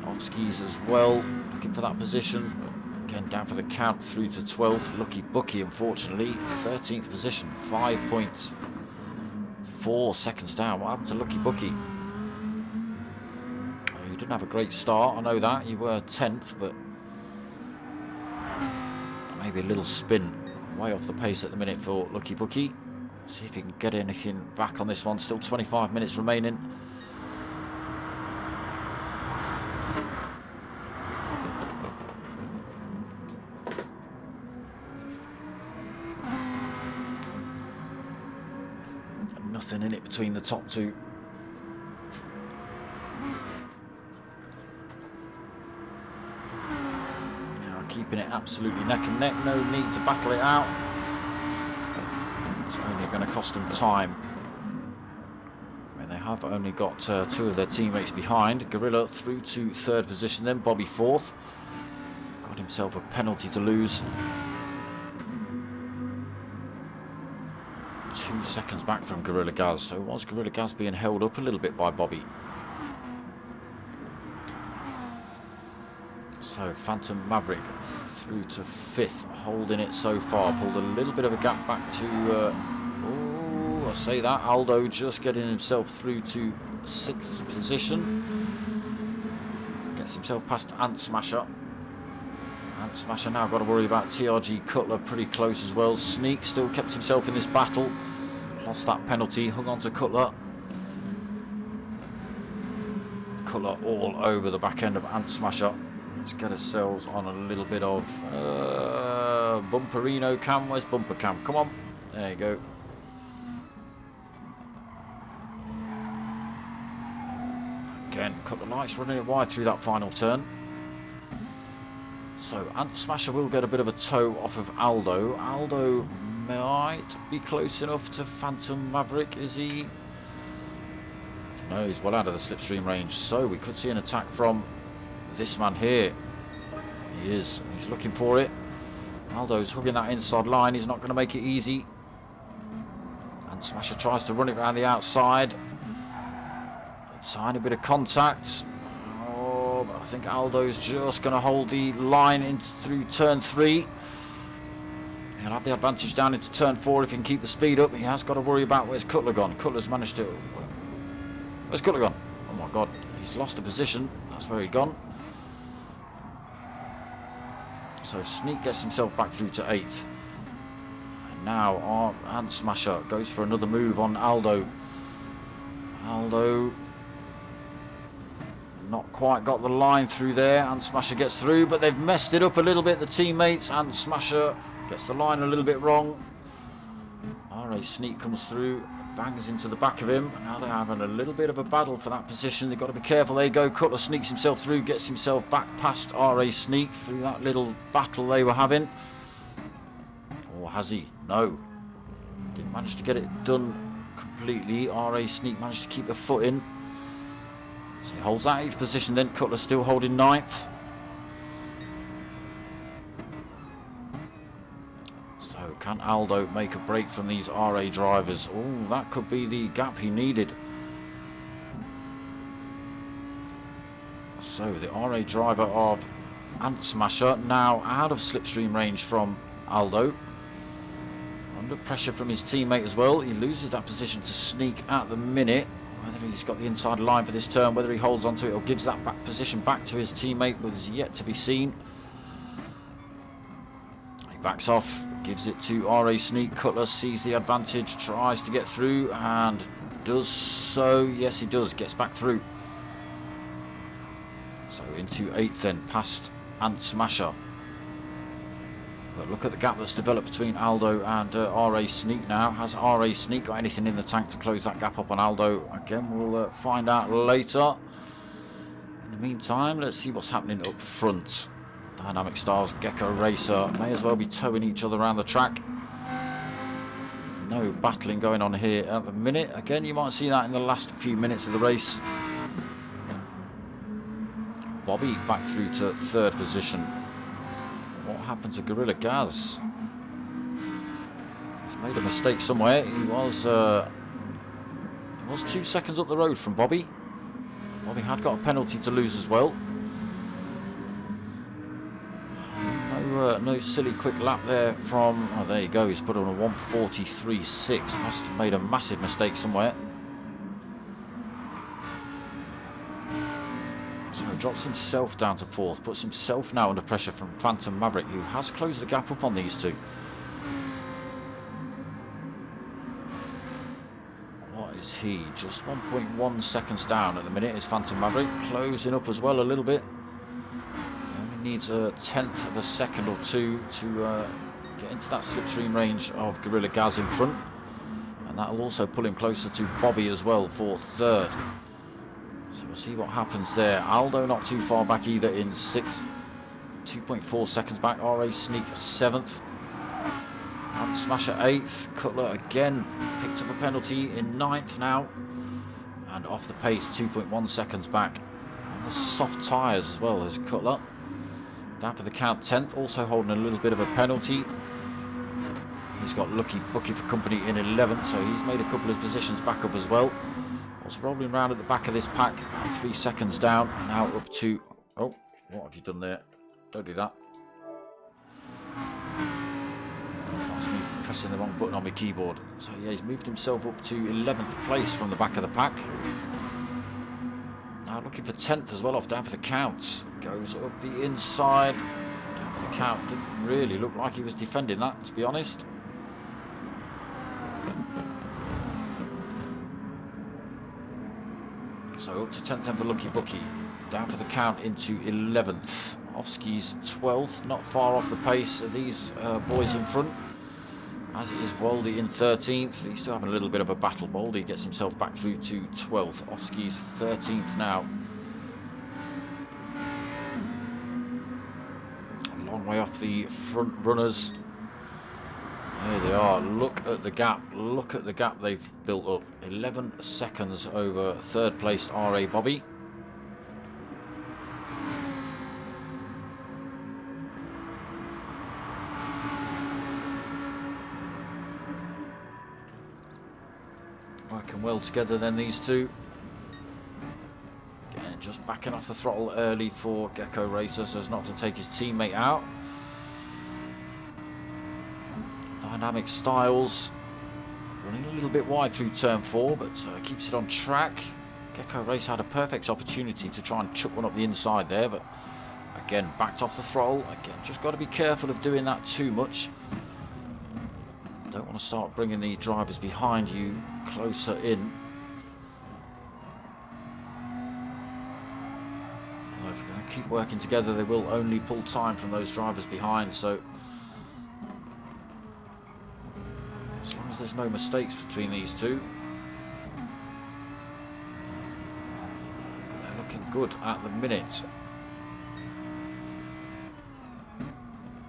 Off skis as well, looking for that position. Again down for the count through to 12th. Lucky Bucky unfortunately, 13th position, 5.4 seconds down. What happened to Lucky Bucky? You didn't have a great start, I know that. You were 10th, but maybe a little spin. Way off the pace at the minute for Lucky Bucky. See if he can get anything back on this one. Still 25 minutes remaining. And nothing in it between the top 2. Keeping it absolutely neck and neck, no need to battle it out. It's only going to cost them time. I mean, they have only got 2 of their teammates behind. Gorilla through to 3rd position then, Bobby 4th. Got himself a penalty to lose. 2 seconds back from Gorilla Gaz, so was Gorilla Gaz being held up a little bit by Bobby? So Phantom Maverick through to 5th, holding it so far. Pulled a little bit of a gap back to, I say that, Aldo just getting himself through to 6th position. Gets himself past Ant Smasher. Ant Smasher now got to worry about TRG Cutler pretty close as well. Sneak still kept himself in this battle. Lost that penalty, hung on to Cutler. Cutler all over the back end of Ant Smasher. Let's get ourselves on a little bit of bumperino cam. Where's bumper cam? Come on. There you go. Again, cut the lights, running it wide through that final turn. So Ant Smasher will get a bit of a toe off of Aldo. Aldo might be close enough to Phantom Maverick, is he? No, he's well out of the slipstream range, so we could see an attack from this man here. He is. He's looking for it. Aldo's hugging that inside line. He's not going to make it easy. And Smasher tries to run it around the outside. A tiny bit of contact. Oh, but I think Aldo's just going to hold the line in through turn 3. He'll have the advantage down into turn 4 if he can keep the speed up. He has got to worry about where's Cutler gone. Cutler's managed to... Where's Cutler gone? Oh my God, he's lost a position. That's where he'd gone. So Sneak gets himself back through to 8th. And now Ant Smasher goes for another move on Aldo. Aldo not quite got the line through there. Ant Smasher gets through, but they've messed it up a little bit, the teammates. Ant Smasher gets the line a little bit wrong. RACE Sneak comes through, bangs into the back of him. Now they're having a little bit of a battle for that position. They've got to be careful. There you go. Cutler sneaks himself through, gets himself back past RACE Sneak through that little battle they were having. Or has he? No. Didn't manage to get it done completely. RACE Sneak managed to keep the foot in. So he holds that 8th position then. Cutler still holding 9th. Can Aldo make a break from these RA drivers? Oh, that could be the gap he needed. So the RA driver of Ant Smasher now out of slipstream range from Aldo. Under pressure from his teammate as well. He loses that position to Sneak at the minute. Whether he's got the inside line for this turn, whether he holds onto it or gives that back position back to his teammate was yet to be seen. Backs off, gives it to RACE Sneak. Cutler sees the advantage, tries to get through and does so. Yes, he does, gets back through. So into 8th then, past Ant Smasher. But look at the gap that's developed between Aldo and RACE Sneak now. Has RACE Sneak got anything in the tank to close that gap up on Aldo? Again, we'll find out later. In the meantime, let's see what's happening up front. Dynamic Styles, Gecko Racer may as well be towing each other around the track. No battling going on here at the minute. Again, you might see that in the last few minutes of the race. Bobby back through to 3rd position. What happened to Gorilla Gaz? He's made a mistake somewhere. He was 2 seconds up the road from Bobby. Bobby had got a penalty to lose as well. No silly quick lap there from... Oh, there you go. He's put on a 1:43.6. Must have made a massive mistake somewhere. So he drops himself down to 4th. Puts himself now under pressure from Phantom Maverick, who has closed the gap up on these two. What is he? Just 1.1 seconds down at the minute is Phantom Maverick. Closing up as well a little bit. Needs a 1/10 of a second or two to get into that slipstream range of Gorilla Gaz in front, and that will also pull him closer to Bobby as well for 3rd. So we'll see what happens there. Aldo not too far back either in 6th, 2.4 seconds back. RACE Sneak 7th, and Smasher 8th. Cutler again picked up a penalty in 9th now, and off the pace 2.1 seconds back. On the soft tyres as well as Cutler. Down for the count 10th, also holding a little bit of a penalty. He's got Lucky Bucky for company in 11th, so he's made a couple of positions back up as well. Was rolling around at the back of this pack, about 3 seconds down, now up to... Oh, what have you done there? Don't do that. That's me pressing the wrong button on my keyboard. So yeah, he's moved himself up to 11th place from the back of the pack. Now looking for 10th as well, off down for the count. Goes up the inside. Down for the count. Didn't really look like he was defending that, to be honest. So up to 10th then for Lucky Bucky. Down for the count into 11th. Offski's 12th. Not far off the pace of these boys in front. As it is Waldy in 13th. He's still having a little bit of a battle. Waldy gets himself back through to 12th. Offski's 13th now. A long way off the front runners. There they are. Look at the gap. Look at the gap they've built up. 11 seconds over 3rd placed RA Bobby. Working well together then, these two. Again, just backing off the throttle early for Gecko Racer so as not to take his teammate out. Dynamic Styles running a little bit wide through turn 4, but keeps it on track. Gecko Racer had a perfect opportunity to try and chuck one up the inside there, but again, backed off the throttle. Again, just got to be careful of doing that too much. Don't want to start bringing the drivers behind you closer in. Well, if they're going to keep working together, they will only pull time from those drivers behind, so as long as there's no mistakes between these two, they're looking good at the minute.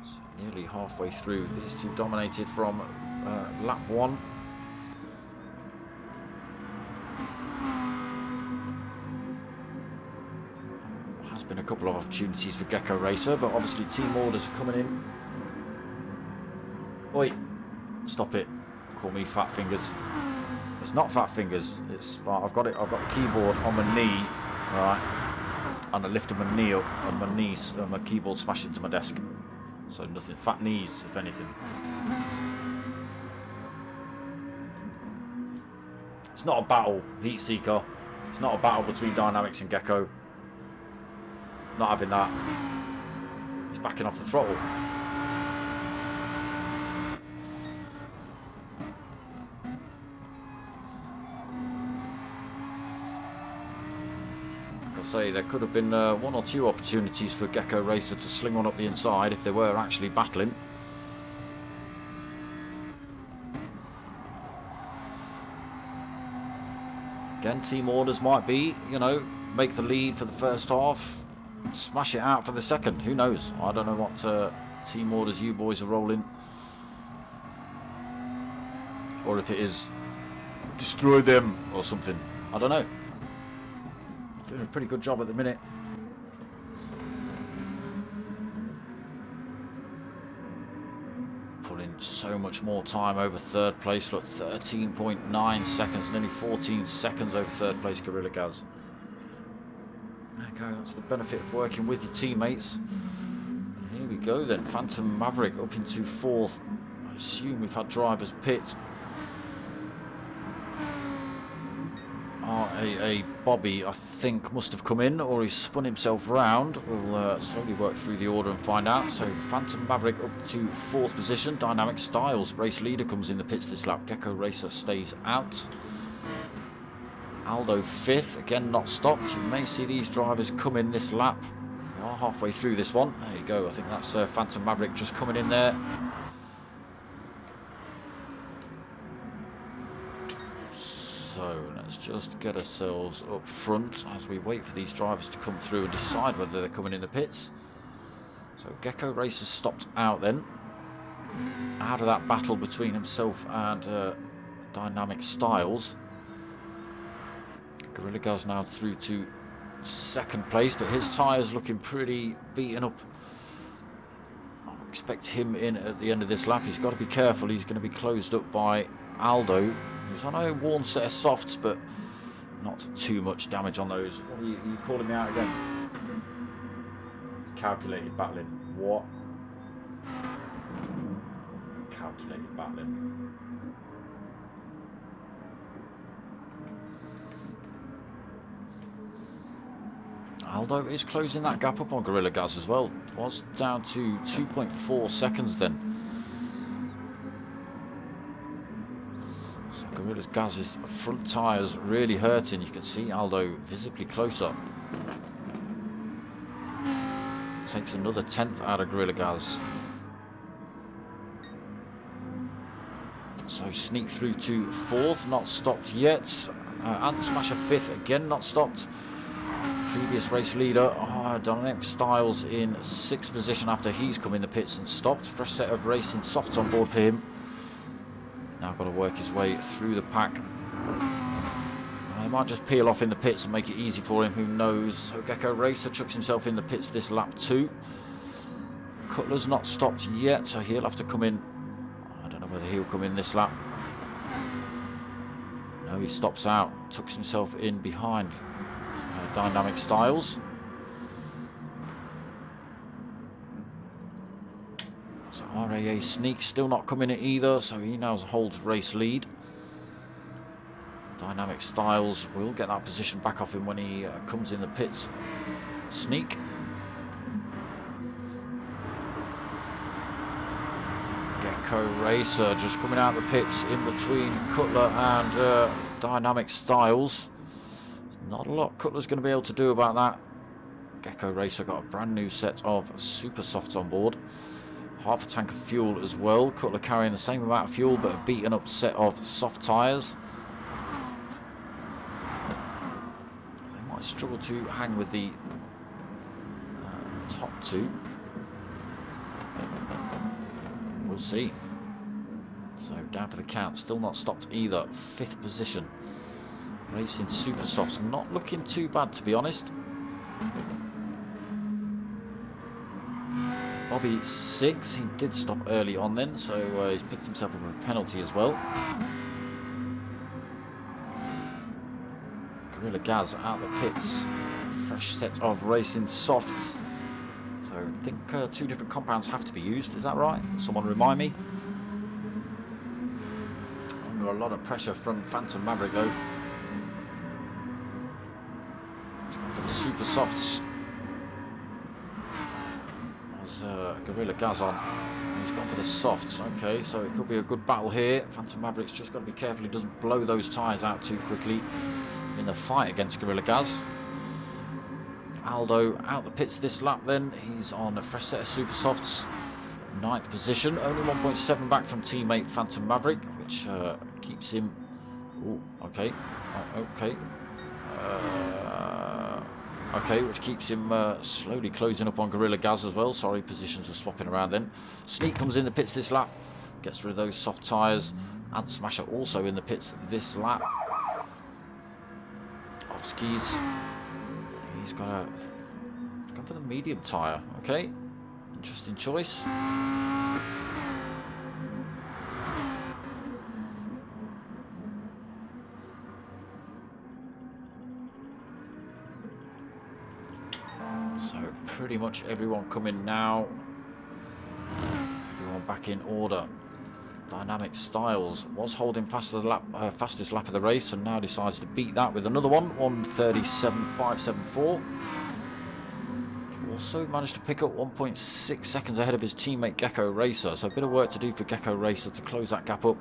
It's nearly halfway through. These two dominated from lap 1. Has been a couple of opportunities for Gecko Racer, but obviously team orders are coming in. Oi, stop it. Call me fat fingers. It's not fat fingers. It's right, I've got the keyboard on my knee, right, and I lifted my knee up, and my knees and my keyboard smashed into my desk. So nothing. Fat knees, if anything. It's not a battle, Heat Seeker. It's not a battle between Dynamics and Gecko. Not having that. He's backing off the throttle. Say there could have been 1 or 2 opportunities for Gecko Racer to sling one up the inside if they were actually battling. Again, team orders might be, you know, make the lead for the first half, smash it out for the second. Who knows? I don't know what team orders you boys are rolling, or if it is destroy them or something. I don't know. Doing a pretty good job at the minute. Pulling so much more time over third place. Look, 13.9 seconds, nearly 14 seconds over third place Gorilla Gaz. There you go, that's the benefit of working with your teammates. And here we go then, Phantom Maverick up into 4th. I assume we've had drivers pit. RAA Bobby, I think, must have come in, or he's spun himself round. We'll slowly work through the order and find out. So Phantom Maverick up to 4th position. Dynamic Styles, race leader, comes in the pits this lap. Gecko Racer stays out. Aldo 5th, again not stopped. You may see these drivers come in this lap. We are halfway through this one. There you go, I think that's Phantom Maverick just coming in there. So let's just get ourselves up front as we wait for these drivers to come through and decide whether they're coming in the pits. So Gecko Racer stopped out then. Out of that battle between himself and Dynamic Styles. Gorilla Gaz now through to 2nd place, but his tyres looking pretty beaten up. I expect him in at the end of this lap. He's got to be careful. He's going to be closed up by Aldo. He's on a worn set of softs, but not too much damage on those. What are you calling me out again? It's calculated battling. What? Calculated battling. Aldo is closing that gap up on Gorilla Gaz as well. It was down to 2.4 seconds then. Gorilla Gaz's front tyres really hurting. You can see Aldo visibly close up. Takes another 10th out of Gorilla Gaz. So sneak through to 4th, not stopped yet. Ant Smasher 5th, again not stopped. Previous race leader, Dynamic Styles in 6th position after he's come in the pits and stopped. Fresh set of racing softs on board for him. Now got to work his way through the pack. He might just peel off in the pits and make it easy for him, who knows. So Gecko Racer chucks himself in the pits this lap too. Cutler's not stopped yet, so he'll have to come in. I don't know whether he'll come in this lap. No, Oh, he stops out, tucks himself in behind Dynamic Styles. So RAA Sneak still not coming in either, so he now holds race lead. Dynamic Styles will get that position back off him when he comes in the pits. Sneak. Gecko Racer just coming out of the pits in between Cutler and Dynamic Styles. Not a lot Cutler's going to be able to do about that. Gecko Racer got a brand new set of super softs on board. Half a tank of fuel as well. Cutler carrying the same amount of fuel but a beaten up set of soft tyres. Might struggle to hang with the top two. We'll see. So down for the count, still not stopped either. 5th position. Racing Super Softs, not looking too bad to be honest. Bobby 6, he did stop early on then, so he's picked himself up a penalty as well. Gorilla Gaz out the pits. Fresh set of Racing Softs. So I think 2 different compounds have to be used. Is that right? Someone remind me. Under a lot of pressure from Phantom Maverick though. He's gone for the Super Softs. There's Gorilla Gaz on. He's gone for the softs. Okay, so it could be a good battle here. Phantom Maverick's just got to be careful he doesn't blow those tyres out too quickly in the fight against Gorilla Gaz. Aldo out the pits this lap then. He's on a fresh set of super softs. 9th position, only 1.7 back from teammate Phantom Maverick, which keeps him... Ooh, okay. Okay. Okay, which keeps him slowly closing up on Gorilla Gaz as well. Sorry, positions were swapping around then. Sneak comes in the pits this lap. Gets rid of those soft tyres. And Smasher also in the pits this lap. Off skis. He's gone for the medium tyre. Okay, interesting choice. So pretty much everyone coming now. Everyone back in order. Dynamic Styles was holding fastest lap of the race and now decides to beat that with another one, 1:37.574. Also managed to pick up 1.6 seconds ahead of his teammate Gecko Racer, so a bit of work to do for Gecko Racer to close that gap up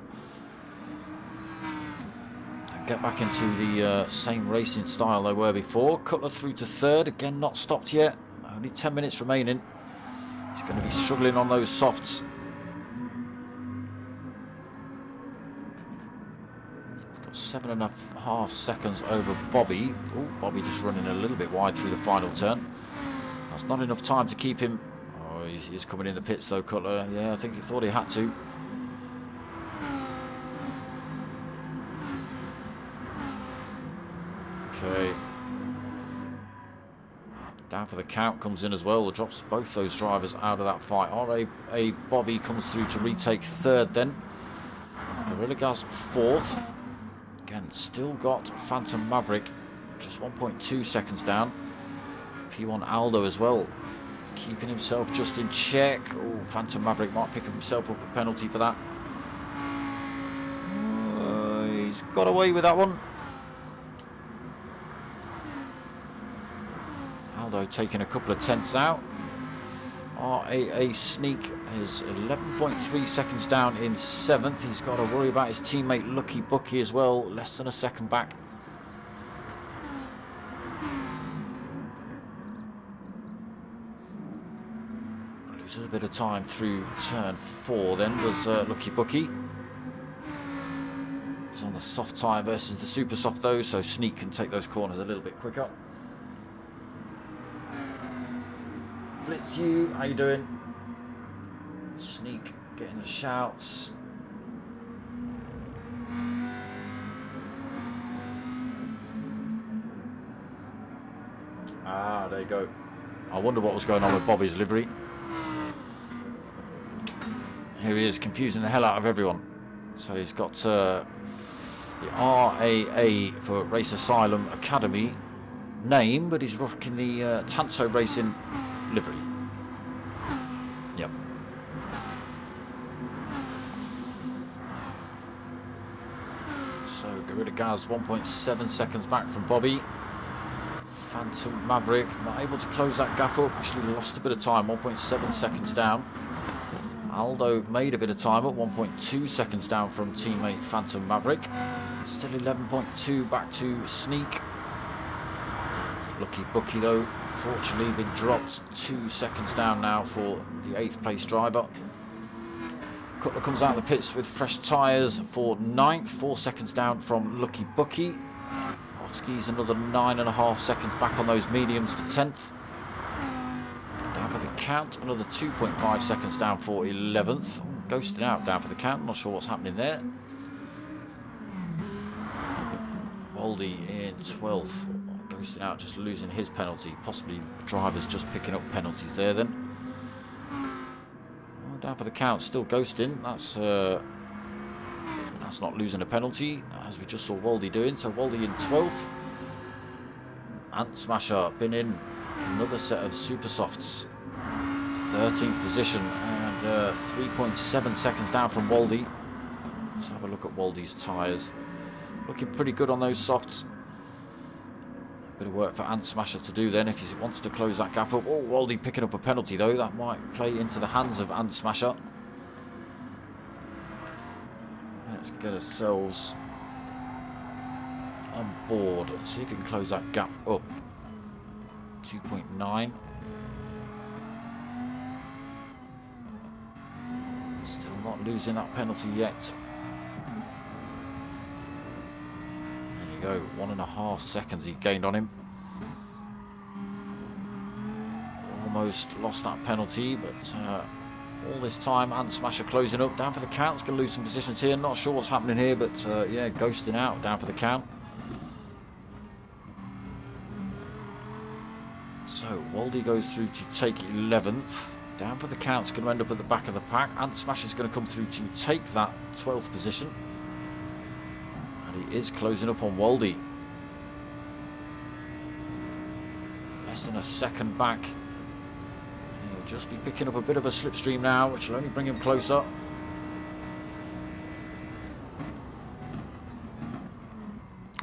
and get back into the same racing style they were before. Cutler through to 3rd, again not stopped yet, only 10 minutes remaining. He's going to be struggling on those softs. Got 7.5 seconds over Bobby. Oh, Bobby just running a little bit wide through the final turn. That's not enough time to keep him. Oh, he's coming in the pits though, Cutler. Yeah, I think he thought he had to. Okay. Down for the count comes in as well. Drops both those drivers out of that fight. RAA Bobby comes through to retake 3rd then. Gorilla Gaz 4th. Again, still got Phantom Maverick just 1.2 seconds down. P1 Aldo as well, keeping himself just in check. Oh, Phantom Maverick might pick himself up a penalty for that. He's got away with that one. Aldo taking a couple of tenths out. RAA Sneak is 11.3 seconds down in 7th. He's got to worry about his teammate Lucky Bucky as well, less than a second back. Loses a bit of time through turn 4 then was Lucky Bucky. He's on the soft tyre versus the super soft though, so Sneak can take those corners a little bit quicker. Blitz you, how you doing? Sneak getting the shouts. Ah, there you go. I wonder what was going on with Bobby's livery. Here he is, confusing the hell out of everyone. So he's got The RAA for Race Asylum Academy name, but he's rocking the TANSO Racing livery. Yep. So Gorilla Gaz 1.7 seconds back from Bobby. Phantom Maverick not able to close that gap up, actually lost a bit of time, 1.7 seconds down. Aldo made a bit of time at 1.2 seconds down from teammate Phantom Maverick. Still 11.2 back to Sneak. Lucky Bucky though, fortunately been dropped 2 seconds down now for the 8th place driver. Cutler comes out of the pits with fresh tyres for 9th, 4 seconds down from Lucky Bucky. Hofsky's another 9.5 seconds back on those mediums to 10th. Down for the count, another 2.5 seconds down for 11th. Ghosting out down for the count, not sure what's happening there. Waldy in 12th, ghosting out, just losing his penalty. Possibly drivers just picking up penalties there then. Down for the count, still ghosting. That's not losing a penalty, as we just saw Waldy doing. So Waldy in 12th. Ant Smasher been in another set of super softs. 13th position and 3.7 seconds down from Waldy. Let's have a look at Waldy's tyres. Looking pretty good on those softs. Bit of work for Ant Smasher to do then if he wants to close that gap up. Oh, Waldy picking up a penalty though. That might play into the hands of Ant Smasher. Let's get ourselves on board and see if we can close that gap up. 2.9. Still not losing that penalty yet. There you go, 1.5 seconds he gained on him. Almost lost that penalty, but all this time Ant Smasher closing up. Down for the count, going to lose some positions here. Not sure what's happening here, but yeah, ghosting out down for the count. So Waldy goes through to take 11th. Down for the count's going to end up at the back of the pack. Ant Smasher's going to come through to take that 12th position. And he is closing up on Waldy. Less than a second back. He'll just be picking up a bit of a slipstream now, which will only bring him closer.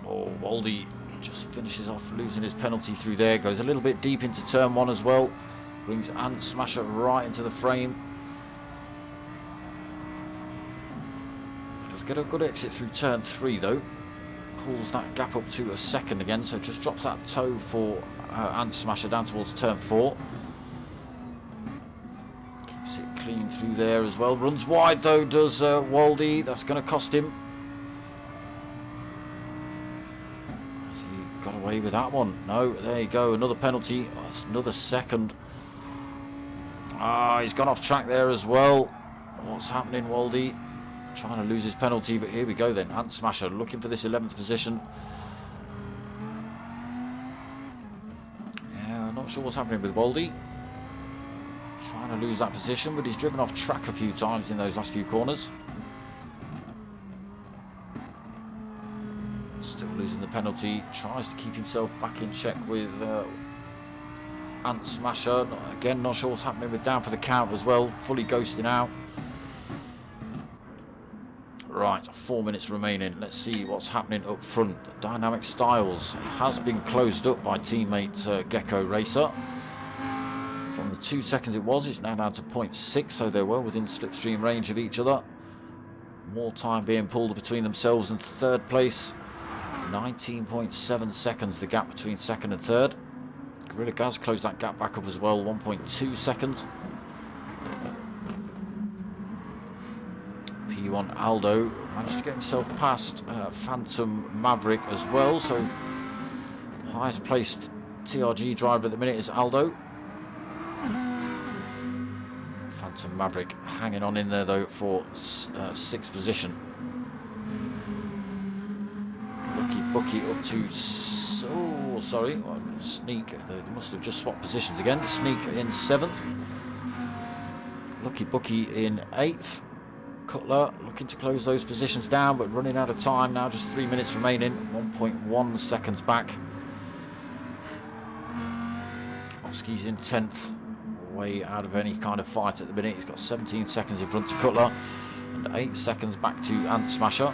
Oh, Waldy just finishes off losing his penalty through there. Goes a little bit deep into turn 1 as well. Brings Ant Smasher right into the frame. Does get a good exit through turn 3 though. Pulls that gap up to a second again, so just drops that toe for Ant Smasher down towards turn 4. Keeps it clean through there as well. Runs wide though, does Waldy. That's going to cost him. Has he got away with that one? No, there you go. Another penalty. Oh, it's another second. Ah, he's gone off track there as well. What's happening, Waldy? Trying to lose his penalty, but here we go then. Ant Smasher looking for this 11th position. Yeah, I'm not sure what's happening with Waldy. Trying to lose that position, but he's driven off track a few times in those last few corners. Still losing the penalty. Tries to keep himself back in check with Ant Smasher. Again, not sure what's happening with down for the count as well. Fully ghosting out. Right, 4 minutes remaining. Let's see what's happening up front. Dynamic Styles has been closed up by teammate Gecko Racer. From the 2 seconds it was, it's now down to 0.6, so they were within slipstream range of each other. More time being pulled between themselves and third place. 19.7 seconds the gap between second and third. Gorilla Gaz closed that gap back up as well, 1.2 seconds. P1 Aldo managed to get himself past Phantom Maverick as well, so highest placed TRG driver at the minute is Aldo. Phantom Maverick hanging on in there though for 6th position. Lucky Bucky up to Sneak. They must have just swapped positions again. Sneak in 7th. Lucky Bucky in 8th. Cutler looking to close those positions down, but running out of time now. Just 3 minutes remaining. 1.1 seconds back. Oski's in 10th. Way out of any kind of fight at the minute. He's got 17 seconds in front to Cutler and 8 seconds back to Ant Smasher.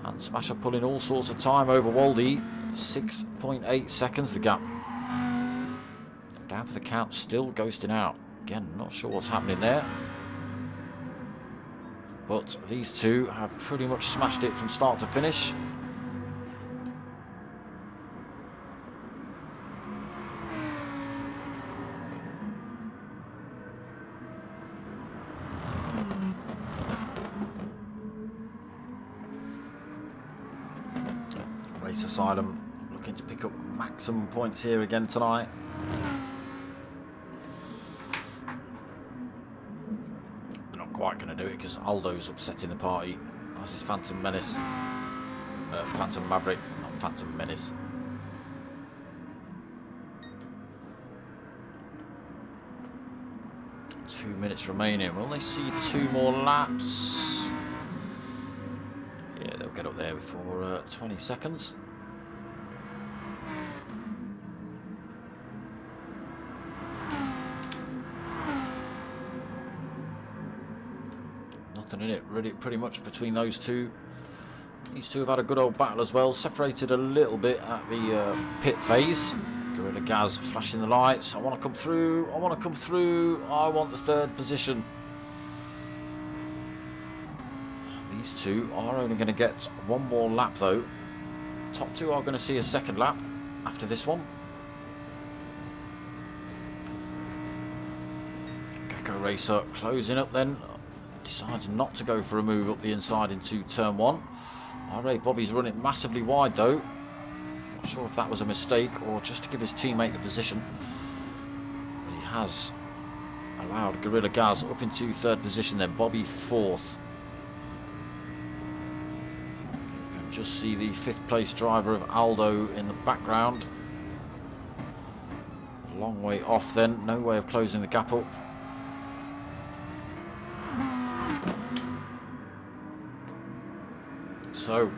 Ant Smasher pulling all sorts of time over Waldy. 6.8 seconds the gap. Down for the count, still ghosting out. Again, not sure what's happening there. But these two have pretty much smashed it from start to finish. Race Asylum looking to pick up maximum points here again tonight. Quite going to do it because Aldo's upsetting the party. That's his Phantom Menace. Phantom Maverick, not Phantom Menace. Two minutes remaining. Will they see 2 more laps? Yeah, they'll get up there before 20 seconds. In it really pretty much between those two. These two have had a good old battle as well, separated a little bit at the pit phase. Gorilla Gaz flashing the lights. I want to come through, I want to come through, I want the 3rd position. These two are only going to get 1 more lap though. Top 2 are going to see a 2nd lap after this one. Gecko Racer closing up then. Decides not to go for a move up the inside into turn 1. RA Bobby's running massively wide though. Not sure if that was a mistake or just to give his teammate the position. But he has allowed Gorilla Gaz up into 3rd position, then Bobby 4th. You can just see the 5th place driver of Aldo in the background. Long way off then, no way of closing the gap up. So,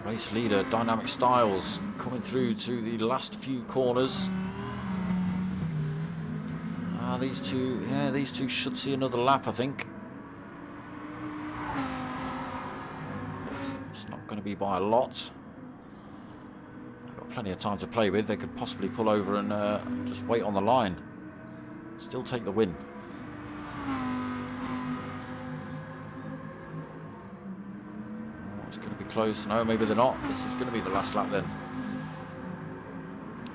race leader Dynamic Styles coming through to the last few corners. These two should see another lap, I think. It's not going to be by a lot. They've got plenty of time to play with. They could possibly pull over and just wait on the line. Still take the win. Close. No, maybe they're not. This is going to be the last lap then.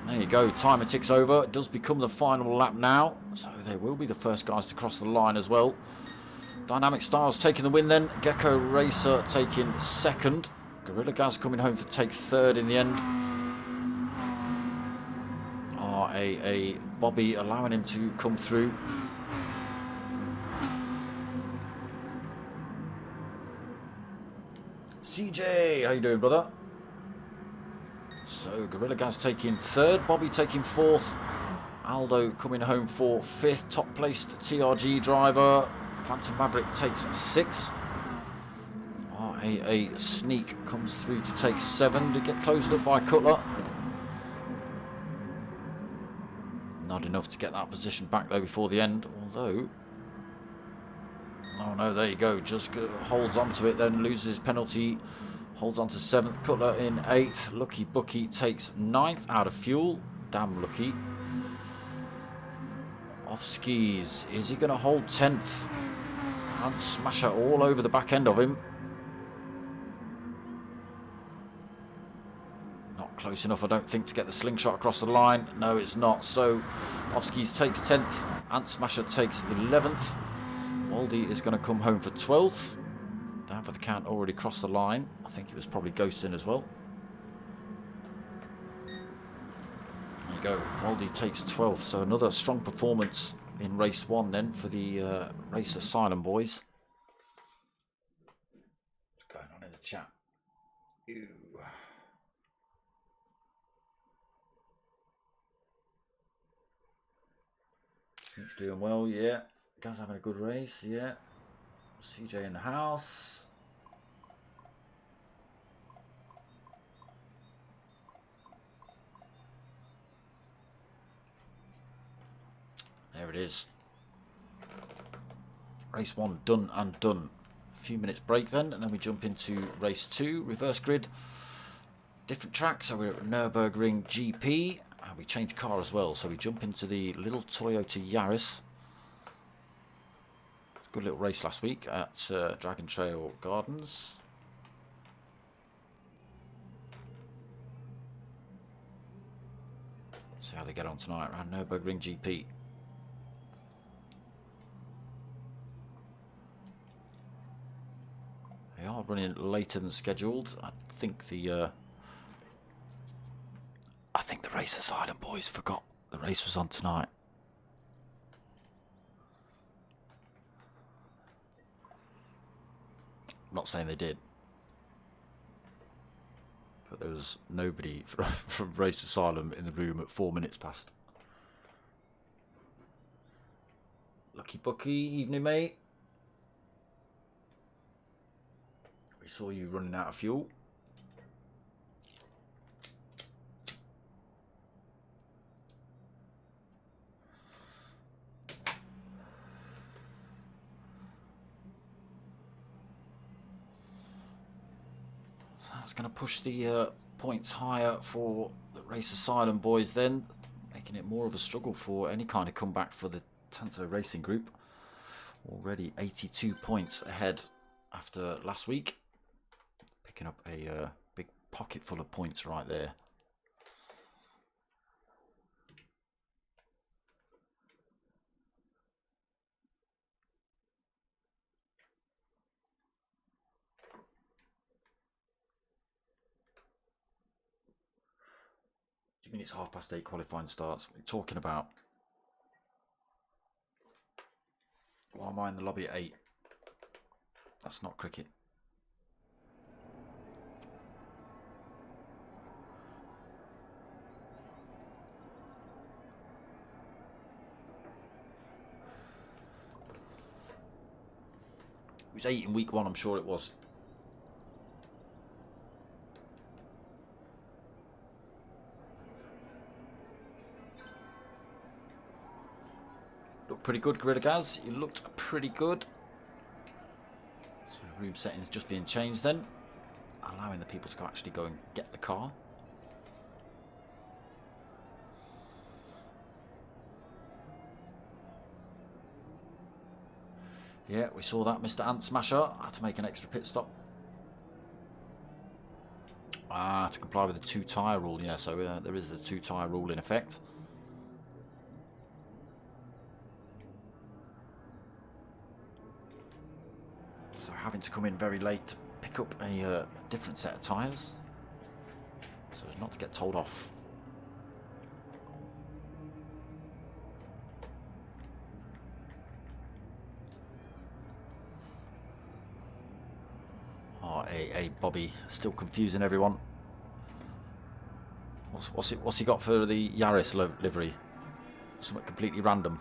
There you go. Timer ticks over. It does become the final lap now. So they will be the first guys to cross the line as well. Dynamic Styles taking the win then. Gecko Racer taking 2nd. Gorilla Gaz coming home to take 3rd in the end. RAA Bobby allowing him to come through. CJ, how you doing, brother? So Gorilla Gaz taking 3rd, Bobby taking 4th, Aldo coming home for 5th, top placed TRG driver. Phantom Maverick takes 6th. RAA Sneak comes through to take 7. To get closed up by Cutler. Not enough to get that position back though before the end, although. Oh no, there you go. Just holds on to it, then loses his penalty. Holds on to 7th. Cutler in 8th. Lucky Bucky takes 9th out of fuel. Damn lucky. Off skis. Is he going to hold 10th? And Smasher all over the back end of him. Not close enough, I don't think, to get the slingshot across the line. No, it's not. So, Off skis takes 10th. Ant Smasher takes 11th. Waldy is going to come home for 12th. Down for the count, already crossed the line. I think it was probably ghosting as well. There you go. Waldy takes 12th. So another strong performance in race 1 then for the Race Asylum boys. What's going on in the chat? Ew. He's doing well, yeah. Guy's having a good race, yeah. CJ in the house. There it is. Race 1 done and done. A few minutes break then, and then we jump into race 2, reverse grid. Different track, so we're at Nurburgring GP. And we change car as well, so we jump into the little Toyota Yaris. Good little race last week at Dragon Trail Gardens. See how they get on tonight around Nurburgring GP. They are running later than scheduled. I think the Race Asylum boys forgot the race was on tonight. I'm not saying they did, but there was nobody from Race Asylum in the room at 4 minutes past. Lucky Bucky, evening mate. We saw you running out of fuel. So that's going to push the points higher for the Race Asylum boys then, making it more of a struggle for any kind of comeback for the TANSO Racing Group. Already 82 points ahead after last week. Picking up a big pocket full of points right there. It's 8:30 qualifying starts. We're talking about. Why am I in the lobby at 8? That's not cricket. It was 8 in week 1, I'm sure it was. Looked pretty good, Gorilla Gaz. You looked pretty good. So room settings just being changed then, allowing the people to actually go and get the car. Yeah, we saw that. Mr. Ant Smasher had to make an extra pit stop. To comply with the 2 tyre rule. Yeah, so there is the 2 tyre rule in effect. So having to come in very late to pick up a different set of tyres, so as not to get told off. RAA Bobby still confusing everyone. What's he got for the Yaris livery? Something completely random.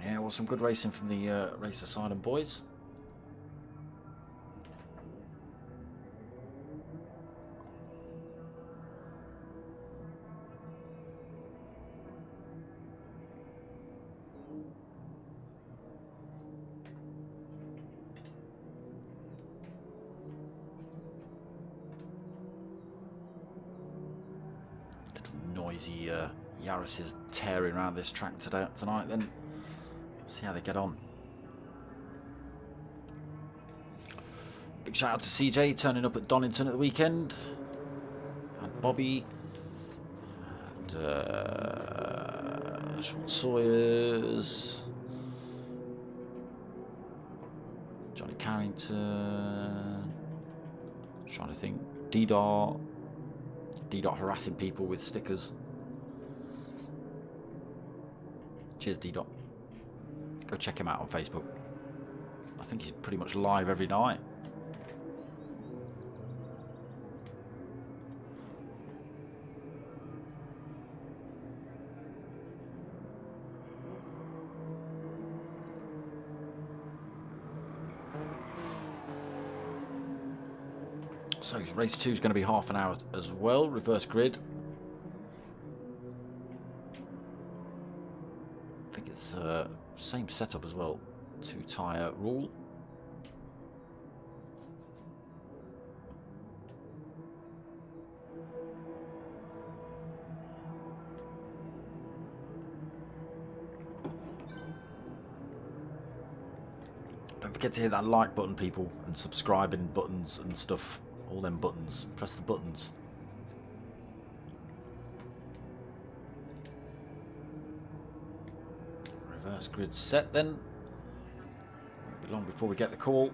Yeah, well, some good racing from the Race Asylum boys. Noisy Yaris is tearing around this track tonight then. See how they get on. Big shout out to CJ turning up at Donington at the weekend, and Bobby and Sean Sawyers, Johnny Carrington, trying to think, D-Dot harassing people with stickers. Cheers, D-Dot. Go check him out on Facebook. I think he's pretty much live every night. So race 2 is going to be half an hour as well. Reverse grid. I think it's same setup as well. 2 tyre rule. Don't forget to hit that like button, people, and subscribing buttons and stuff. All them buttons. Press the buttons. Reverse grid set then. Won't be long before we get the call.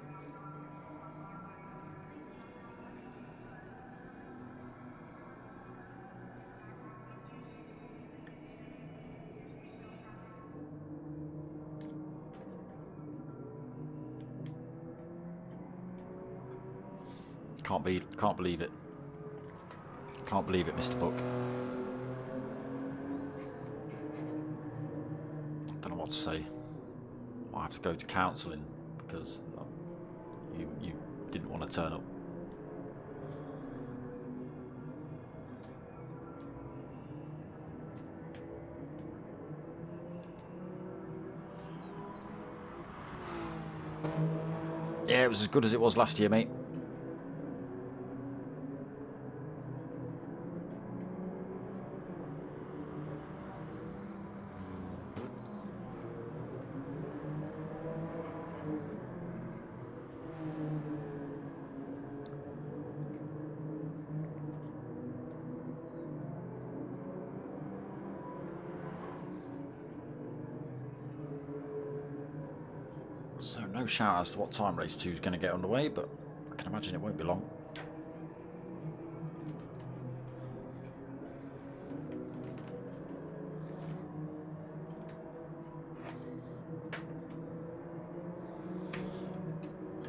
Can't believe it. Can't believe it, Mr. Book. Don't know what to say. Might have to go to counselling because you didn't want to turn up. Yeah, it was as good as it was last year, mate. So no shout as to what time race 2 is going to get underway, but I can imagine it won't be long.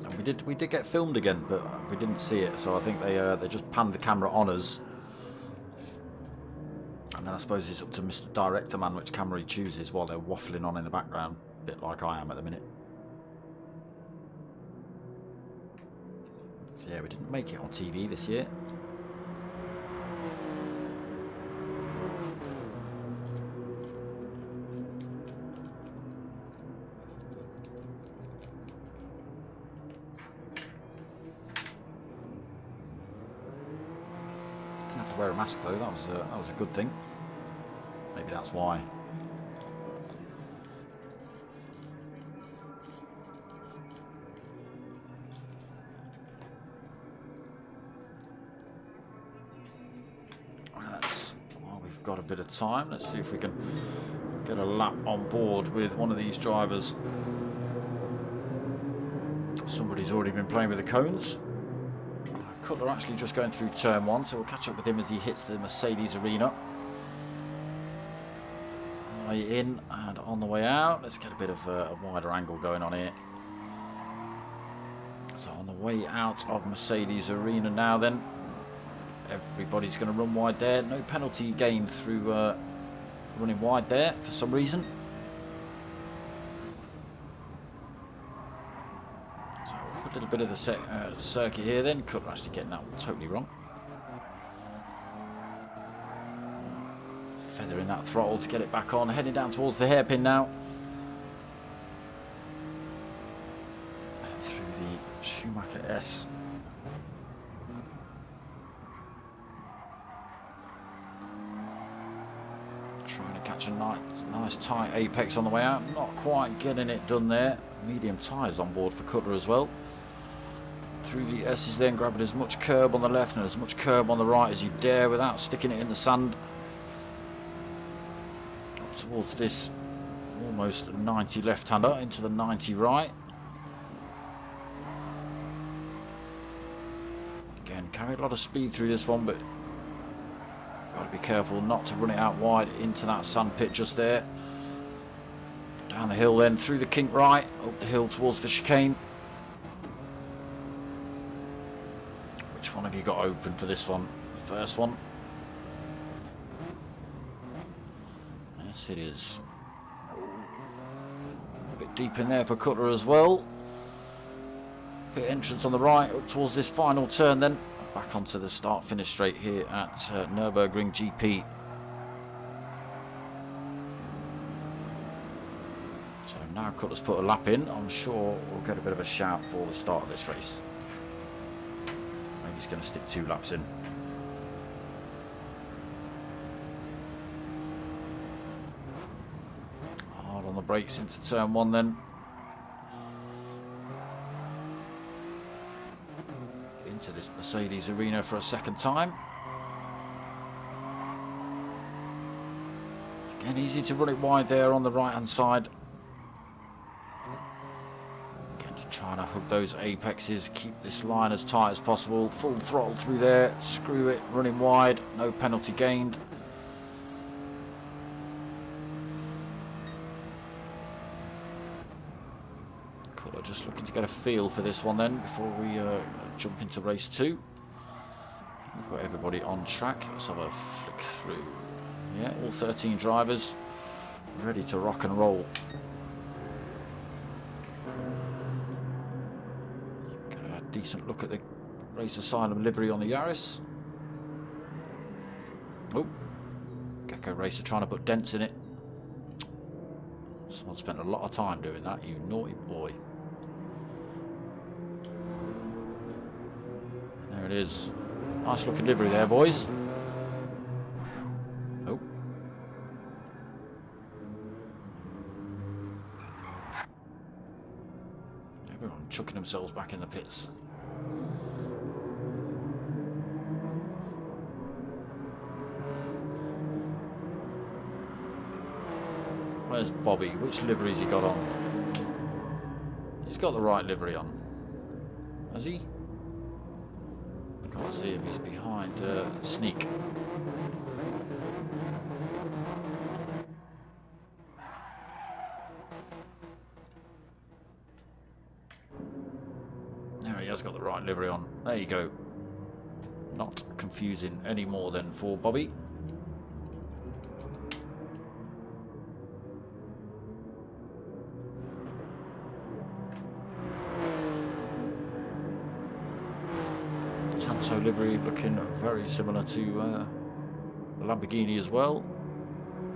And we did get filmed again, but we didn't see it, so I think they just panned the camera on us. And then I suppose it's up to Mr. Director Man which camera he chooses while they're waffling on in the background, a bit like I am at the minute. So yeah, we didn't make it on TV this year. Didn't have to wear a mask though. That was a good thing. Maybe that's why. Got a bit of time. Let's see if we can get a lap on board with one of these drivers. Somebody's already been playing with the cones. Cutler actually just going through turn 1, so we'll catch up with him as he hits the Mercedes arena. On the way in and on the way out. Let's get a bit of a wider angle going on here. So on the way out of Mercedes arena now then. Everybody's going to run wide there. No penalty gained through running wide there for some reason. So we'll put a little bit of the circuit here then. Could actually getting that one totally wrong. Feathering that throttle to get it back on. Heading down towards the hairpin now. And through the Schumacher S. Trying to catch a nice tight apex on the way out. Not quite getting it done there. Medium tyres on board for Cutler as well. Through the S's then, grabbing as much curb on the left and as much curb on the right as you dare without sticking it in the sand. Up towards this almost 90 left-hander into the 90 right. Again, carried a lot of speed through this one, but got to be careful not to run it out wide into that sand pit just there. Down the hill then, through the kink right, up the hill towards the chicane. Which one have you got open for this one? The first one. Yes, it is. A bit deep in there for Cutler as well. Pit entrance on the right, up towards this final turn then. back onto the start-finish straight here at Nurburgring GP. So now Cutler's put a lap in. I'm sure we'll get a bit of a shout for the start of this race. Maybe he's going to stick 2 laps in. Hard on the brakes into turn 1 then. Into this Mercedes arena for a second time. Again, easy to run it wide there on the right hand side. Again, just trying to hook those apexes, keep this line as tight as possible. Full throttle through there, screw it, running wide, no penalty gained. Cutler just looking to get a feel for this one then before we jump into race 2. We've got everybody on track. Let's have a flick through. Yeah, all 13 drivers ready to rock and roll. Get a decent look at the Race Asylum livery on the Yaris. Oh, Gecko Racer trying to put dents in it. Someone spent a lot of time doing that, you naughty boy. There it is. Nice looking livery there, boys. Oh. Everyone chucking themselves back in the pits. Where's Bobby? Which livery's he got on? He's got the right livery on. Has he? Can't see him, he's behind Sneak. There he has got the right livery on. There you go. Not confusing any more than for Bobby. TANSO livery looking very similar to the Lamborghini as well.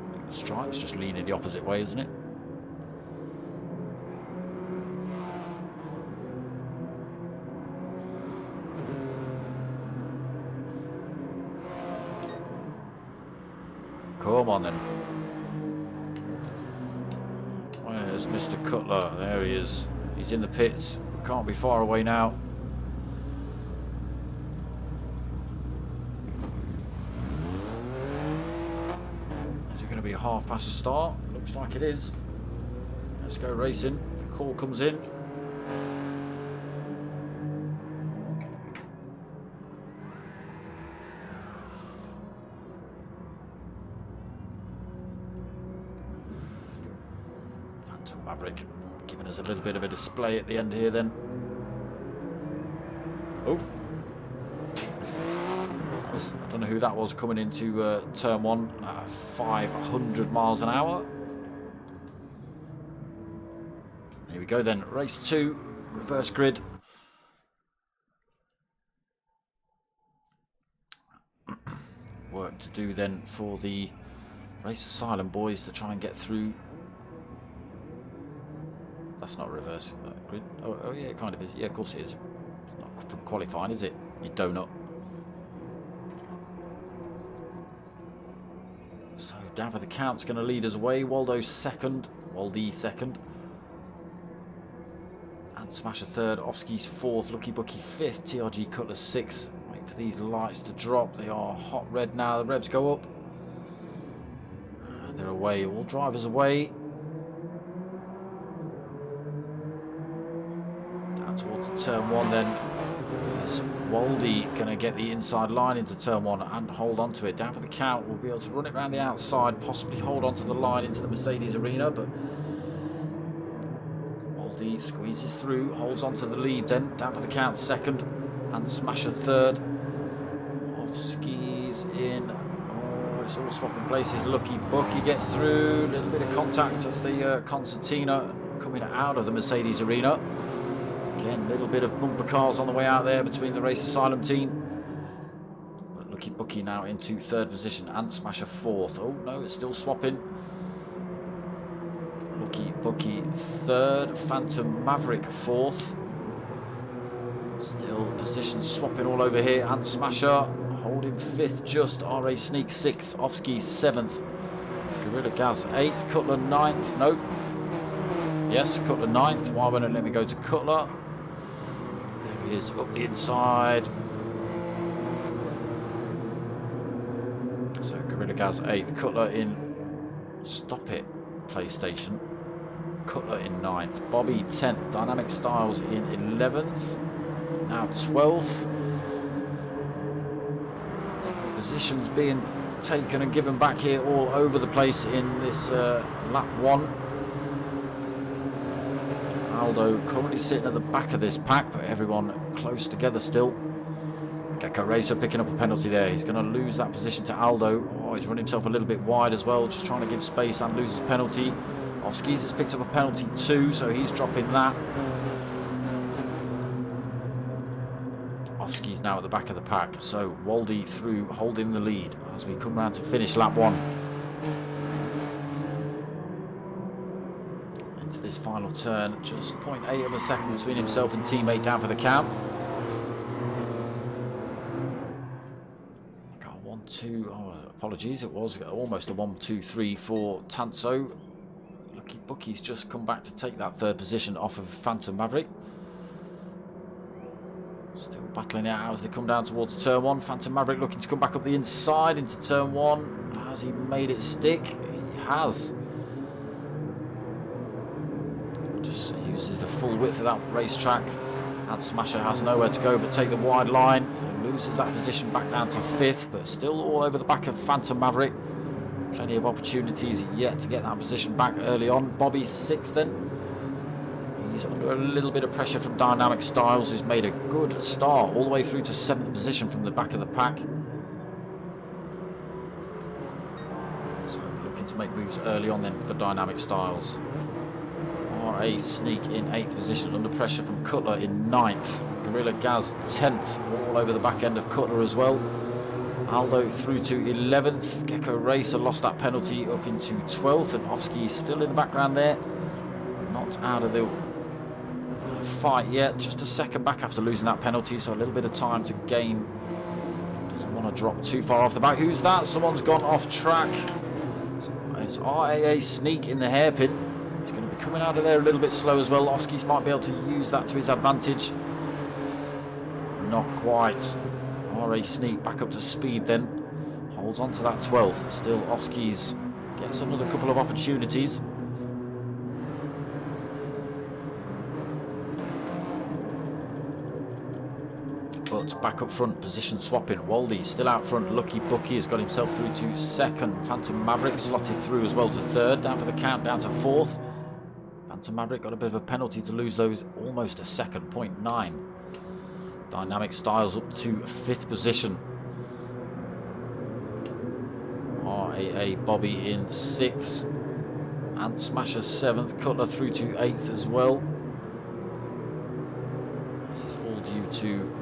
I think the stripes just leaning the opposite way, isn't it? Come on then. Where's Mr. Cutler? There he is. He's in the pits. Can't be far away now. Going to be a half past start. Looks like it is. Let's go racing. The call comes in. Phantom Maverick giving us a little bit of a display at the end here then. Oh. I don't know who that was coming into turn 1 at 500 miles an hour. Here we go then, race 2, reverse grid. Work to do then for the Race Asylum boys to try and get through. That's not reverse grid. Oh yeah, it kind of is. Yeah, of course it is. It's not from qualifying, is it? You donut. So down for the count's going to lead us away. Waldo's second. Waldy second. And Smasher third. Ofsky's fourth. Lucky Bucky fifth. TRG Cutler sixth. Wait for these lights to drop. They are hot red now. The revs go up. And they're away. All drivers away. Down towards turn 1 then. Is Waldy going to get the inside line into turn 1 and hold on to it? Down for the count, we'll be able to run it around the outside, possibly hold on to the line into the Mercedes arena, but Waldy squeezes through, holds on to the lead then. Down for the count, second, and Smasher third. Off skis in. Oh, it's all swapping places. Lucky Bucky gets through. A little bit of contact as the Concertina coming out of the Mercedes arena. Again, a little bit of bumper cars on the way out there between the Race Asylum team. Lucky Bookie now into third position. Ant Smasher fourth. Oh no, it's still swapping. Lucky Bookie third. Phantom Maverick fourth. Still position swapping all over here. Ant Smasher holding fifth just. RA Sneak sixth. Offski seventh. Gorilla Gaz 8th, Cutler 9th, nope. Yes, Cutler 9th. Why won't it let me go to Cutler? There he is, up the inside. So Gorilla Gaz 8th, Cutler in, stop it, PlayStation. Cutler in 9th, Bobby 10th, Dynamic Styles in 11th, now 12th. Positions being taken and given back here all over the place in this lap 1. Aldo currently sitting at the back of this pack, but everyone close together still. Gecko Racer picking up a penalty there. He's going to lose that position to Aldo. Oh, he's run himself a little bit wide as well, just trying to give space and loses penalty. Offskis has picked up a penalty too, so he's dropping that. Offski's now at the back of the pack, so Waldy through holding the lead as we come round to finish lap 1. Into this final turn, just 0.8 of a second between himself and teammate down for the count. Got 1, 2, oh, apologies, it was almost a 1, 2, 3 for Tanso. Lucky Bookie's just come back to take that third position off of Phantom Maverick. Still battling it out as they come down towards turn 1. Phantom Maverick looking to come back up the inside into turn 1. Has he made it stick? He has. Just uses the full width of that racetrack. Ant Smasher has nowhere to go but take the wide line. He loses that position back down to 5th, but still all over the back of Phantom Maverick. Plenty of opportunities yet to get that position back early on. Bobby 6th then. He's under a little bit of pressure from Dynamic Styles, who's made a good start all the way through to 7th position from the back of the pack. So looking to make moves early on then for Dynamic Styles. RA Sneak in 8th position under pressure from Cutler in 9th. Gorilla Gaz 10th, all over the back end of Cutler as well. Aldo through to 11th. Gecko Racer lost that penalty up into 12th, and Offski still in the background there. Not out of the fight yet, just a second back after losing that penalty, so a little bit of time to gain. Doesn't want to drop too far off the back. Who's that? Someone's gone off track. It's RAA Sneak in the hairpin. He's going to be coming out of there a little bit slow as well. Offskis might be able to use that to his advantage. Not quite. RA Sneak back up to speed then. Holds on to that 12th. Still Offskis gets another couple of opportunities. But back up front, position swapping. Waldy still out front. Lucky Bookie has got himself through to 2nd. Phantom Maverick slotted through as well to 3rd. Down for the count, down to 4th. Phantom Maverick got a bit of a penalty to lose those. Almost a second, 0.9. Dynamic Styles up to 5th position. RAA Bobby in 6th. Ant Smasher 7th. Cutler through to 8th as well. This is all due to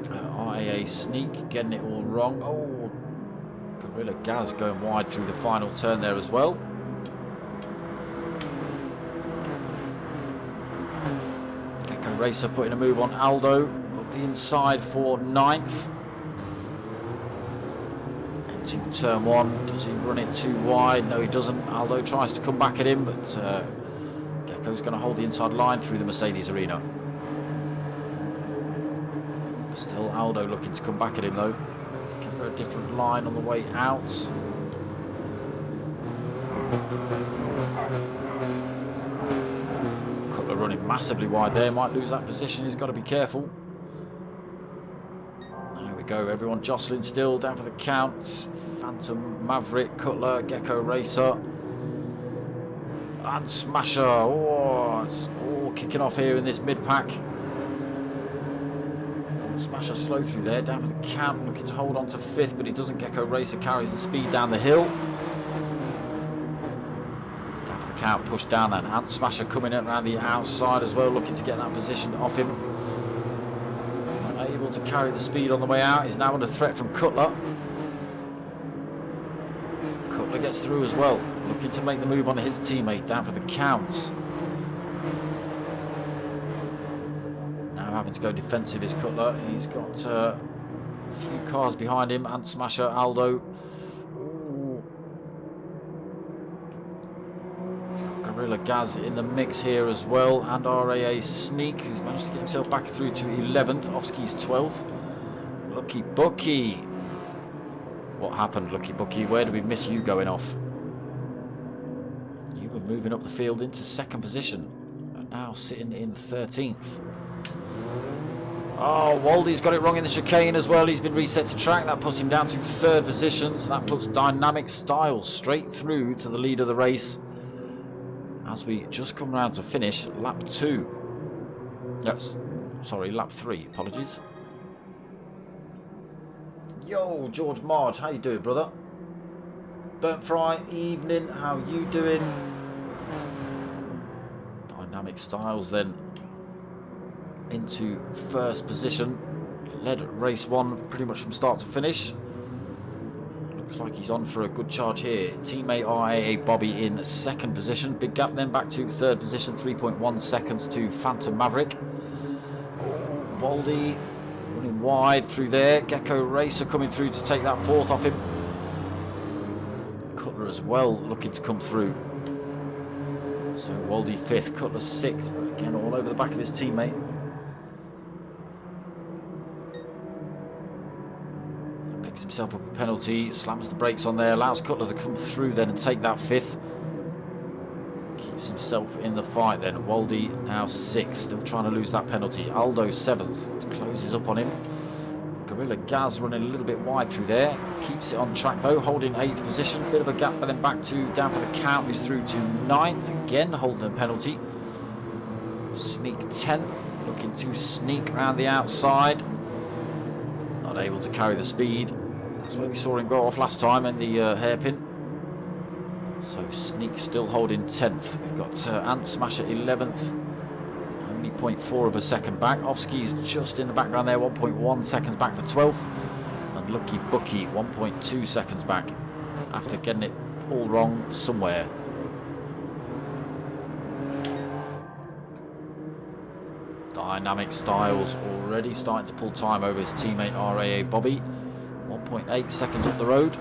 RAA Sneak getting it all wrong. Oh, Gorilla Gaz going wide through the final turn there as well. Gecko Racer putting a move on Aldo up the inside for 9th. Into turn 1. Does he run it too wide? No, he doesn't. Aldo tries to come back at him, but Gecko's going to hold the inside line through the Mercedes arena. Still Aldo looking to come back at him though. Looking for a different line on the way out. Cutler running massively wide there. Might lose that position. He's got to be careful. There we go. Everyone jostling still. Down for the count. Phantom Maverick, Cutler, Gecko Racer. And Smasher. Oh, it's all kicking off here in this mid-pack. Smasher slow through there, down for the count, looking to hold on to 5th, but he doesn't. Gecko Racer carries the speed down the hill. Down for the count, pushed down then. Ant Smasher coming in around the outside as well, looking to get that position off him. able to carry the speed on the way out. He's now under threat from Cutler. Cutler gets through as well, looking to make the move on his teammate down for the count. Now having to go defensive is Cutler. He's got a few cars behind him. Ant Smasher, Aldo. Gorilla Gaz in the mix here as well, and RAA Sneak, who's managed to get himself back through to 11th. Offski's 12th. Lucky Bucky. What happened, Lucky Bucky? Where did we miss you going off? You were moving up the field into 2nd position, and now sitting in 13th. Oh, Waldy's got it wrong in the chicane as well. He's been reset to track. That puts him down to 3rd position, so that puts Dynamic Styles straight through to the lead of the race. As we just come round to finish lap 2. Yes, sorry, lap 3, apologies. Yo, George Marge, how you doing, brother? Burnt Fry, evening, how you doing? Dynamic Styles then into 1st position. Led race 1 pretty much from start to finish. Looks like he's on for a good charge here. Teammate RAA Bobby in 2nd position. Big gap then back to 3rd position. 3.1 seconds to Phantom Maverick. Baldy running wide through there. Gecko Racer coming through to take that 4th off him. Cutler as well looking to come through. So Waldy 5th, Cutler 6th. But again all over the back of his teammate. Himself up a penalty, slams the brakes on there, allows Cutler to come through then and take that 5th. Keeps himself in the fight then. Waldy now 6th, still trying to lose that penalty. Aldo 7th, closes up on him. Gorilla Gaz running a little bit wide through there, keeps it on track though, holding 8th position. Bit of a gap, but then back to down for the count, who's through to 9th, again holding a penalty. Sneak 10th, looking to sneak around the outside. Not able to carry the speed. That's where we saw him go off last time in the hairpin. So Sneak still holding 10th. We've got Ant Smasher 11th. Only 0.4 of a second back. Offski's just in the background there, 1.1 seconds back for 12th. And Lucky Bucky 1.2 seconds back after getting it all wrong somewhere. Dynamic Styles already starting to pull time over his teammate RAA Bobby. 1.8 seconds up the road.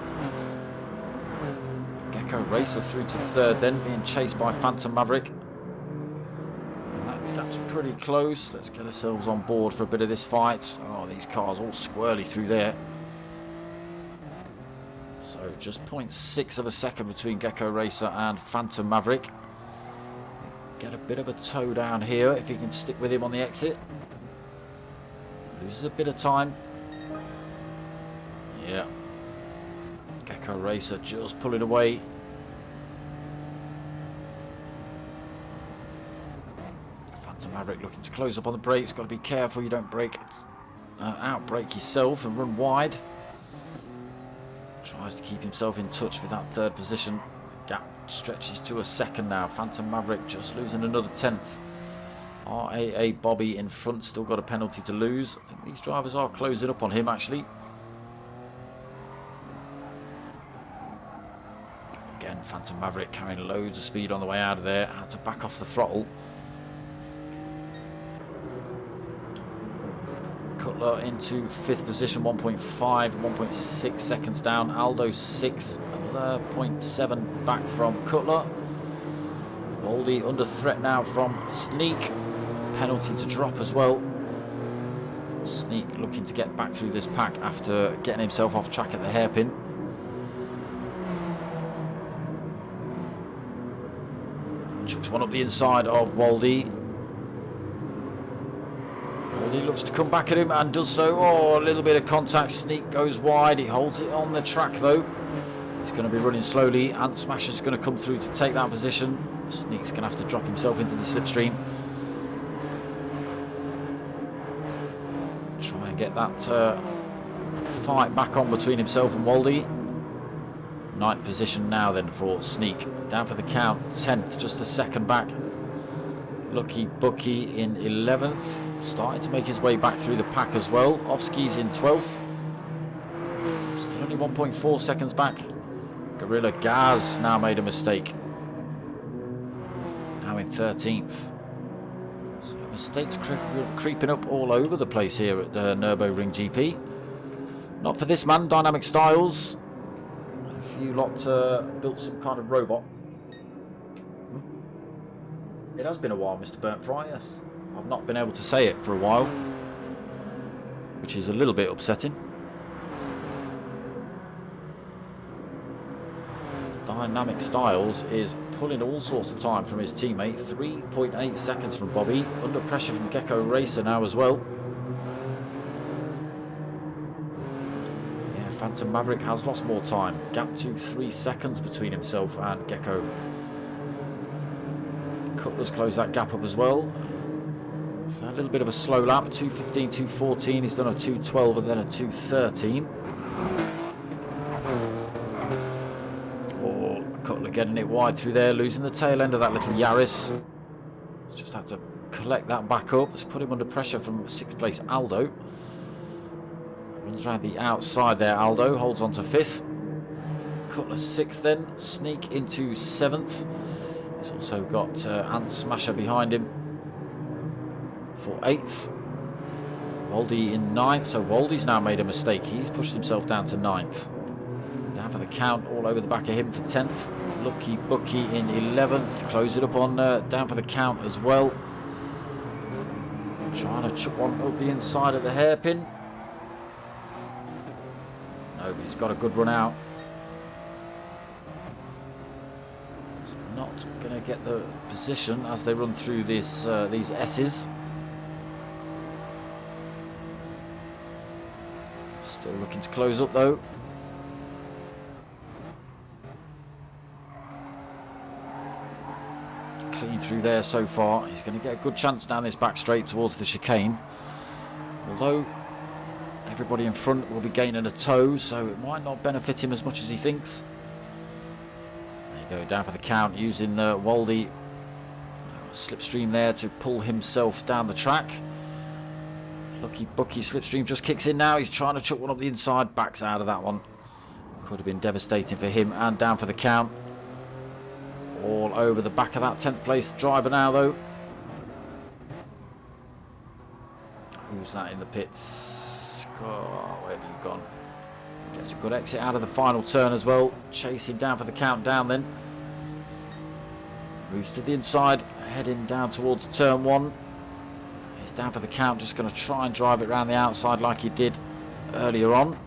Gecko Racer through to 3rd then, being chased by Phantom Maverick. That gap's pretty close. Let's get ourselves on board for a bit of this fight. Oh, these cars all squirrely through there. So just 0.6 of a second between Gecko Racer and Phantom Maverick. Get a bit of a toe down here if he can stick with him on the exit. Loses a bit of time. Yeah. Gecko Racer just pulling away. Phantom Maverick looking to close up on the brakes. Got to be careful you don't outbrake yourself and run wide. Tries to keep himself in touch with that 3rd position. Gap stretches to a 2nd now. Phantom Maverick just losing another 10th. RAA Bobby in front, still got a penalty to lose. I think these drivers are closing up on him actually. Again, Phantom Maverick carrying loads of speed on the way out of there. Had to back off the throttle. Cutler into 5th position, 1.5, 1.6 seconds down. Aldo 6th, another 0.7 back from Cutler. Baldy under threat now from Sneak. Penalty to drop as well. Sneak looking to get back through this pack after getting himself off track at the hairpin. Chucks one up the inside of Waldy. Waldy looks to come back at him and does so. Oh, a little bit of contact. Sneak goes wide. He holds it on the track though. He's going to be running slowly. Ant Smasher's going to come through to take that position. Sneak's going to have to drop himself into the slipstream. Try and get that fight back on between himself and Waldy. 9th position now then for Sneak. Down for the count, 10th, just a second back. Lucky Bucky in 11th. Starting to make his way back through the pack as well. Off-skis in 12th. Still only 1.4 seconds back. Gorilla Gaz now made a mistake. Now in 13th. So mistakes creeping up all over the place here at the Nurburgring GP. Not for this man, Dynamic Styles. A few lot built some kind of robot. It has been a while, Mr. Burnt Fry, yes. I've not been able to say it for a while, which is a little bit upsetting. Dynamic Styles is pulling all sorts of time from his teammate. 3.8 seconds from Bobby. Under pressure from Gecko Racer now as well. Yeah, Phantom Maverick has lost more time. Gap to 3 seconds between himself and Gecko. Cutler's closed that gap up as well. So a little bit of a slow lap. 2:15, 2:14. He's done a 2:12 and then a 2:13. Cutler getting it wide through there, losing the tail end of that little Yaris. Just had to collect that back up. It's put him under pressure from 6th place Aldo. Runs around the outside there, Aldo. Holds on to 5th. Cutler 6th then. Sneak into 7th. He's also got Ant Smasher behind him for 8th. Waldy in 9th. So Waldy's now made a mistake. He's pushed himself down to 9th. Down for the count, all over the back of him for 10th. Lucky Bucky in 11th. Close it up on down for the count as well. Trying to chuck one up the inside of the hairpin. No, but he's got a good run out. He's not going to get the position as they run through this these S's. Still looking to close up though. Clean through there so far. He's going to get a good chance down this back straight towards the chicane. Although everybody in front will be gaining a toe, so it might not benefit him as much as he thinks. There you go, down for the count, using the Waldy slipstream there to pull himself down the track. Lucky Bucky slipstream just kicks in now. He's trying to chuck one up the inside, backs out of that one. Could have been devastating for him, and down for the count. All over the back of that 10th place driver now though. Who's that in the pits? Oh, where have you gone? Gets a good exit out of the final turn as well. Chasing down for the countdown then. Moves to the inside, heading down towards turn 1. He's down for the count, just going to try and drive it around the outside like he did earlier on.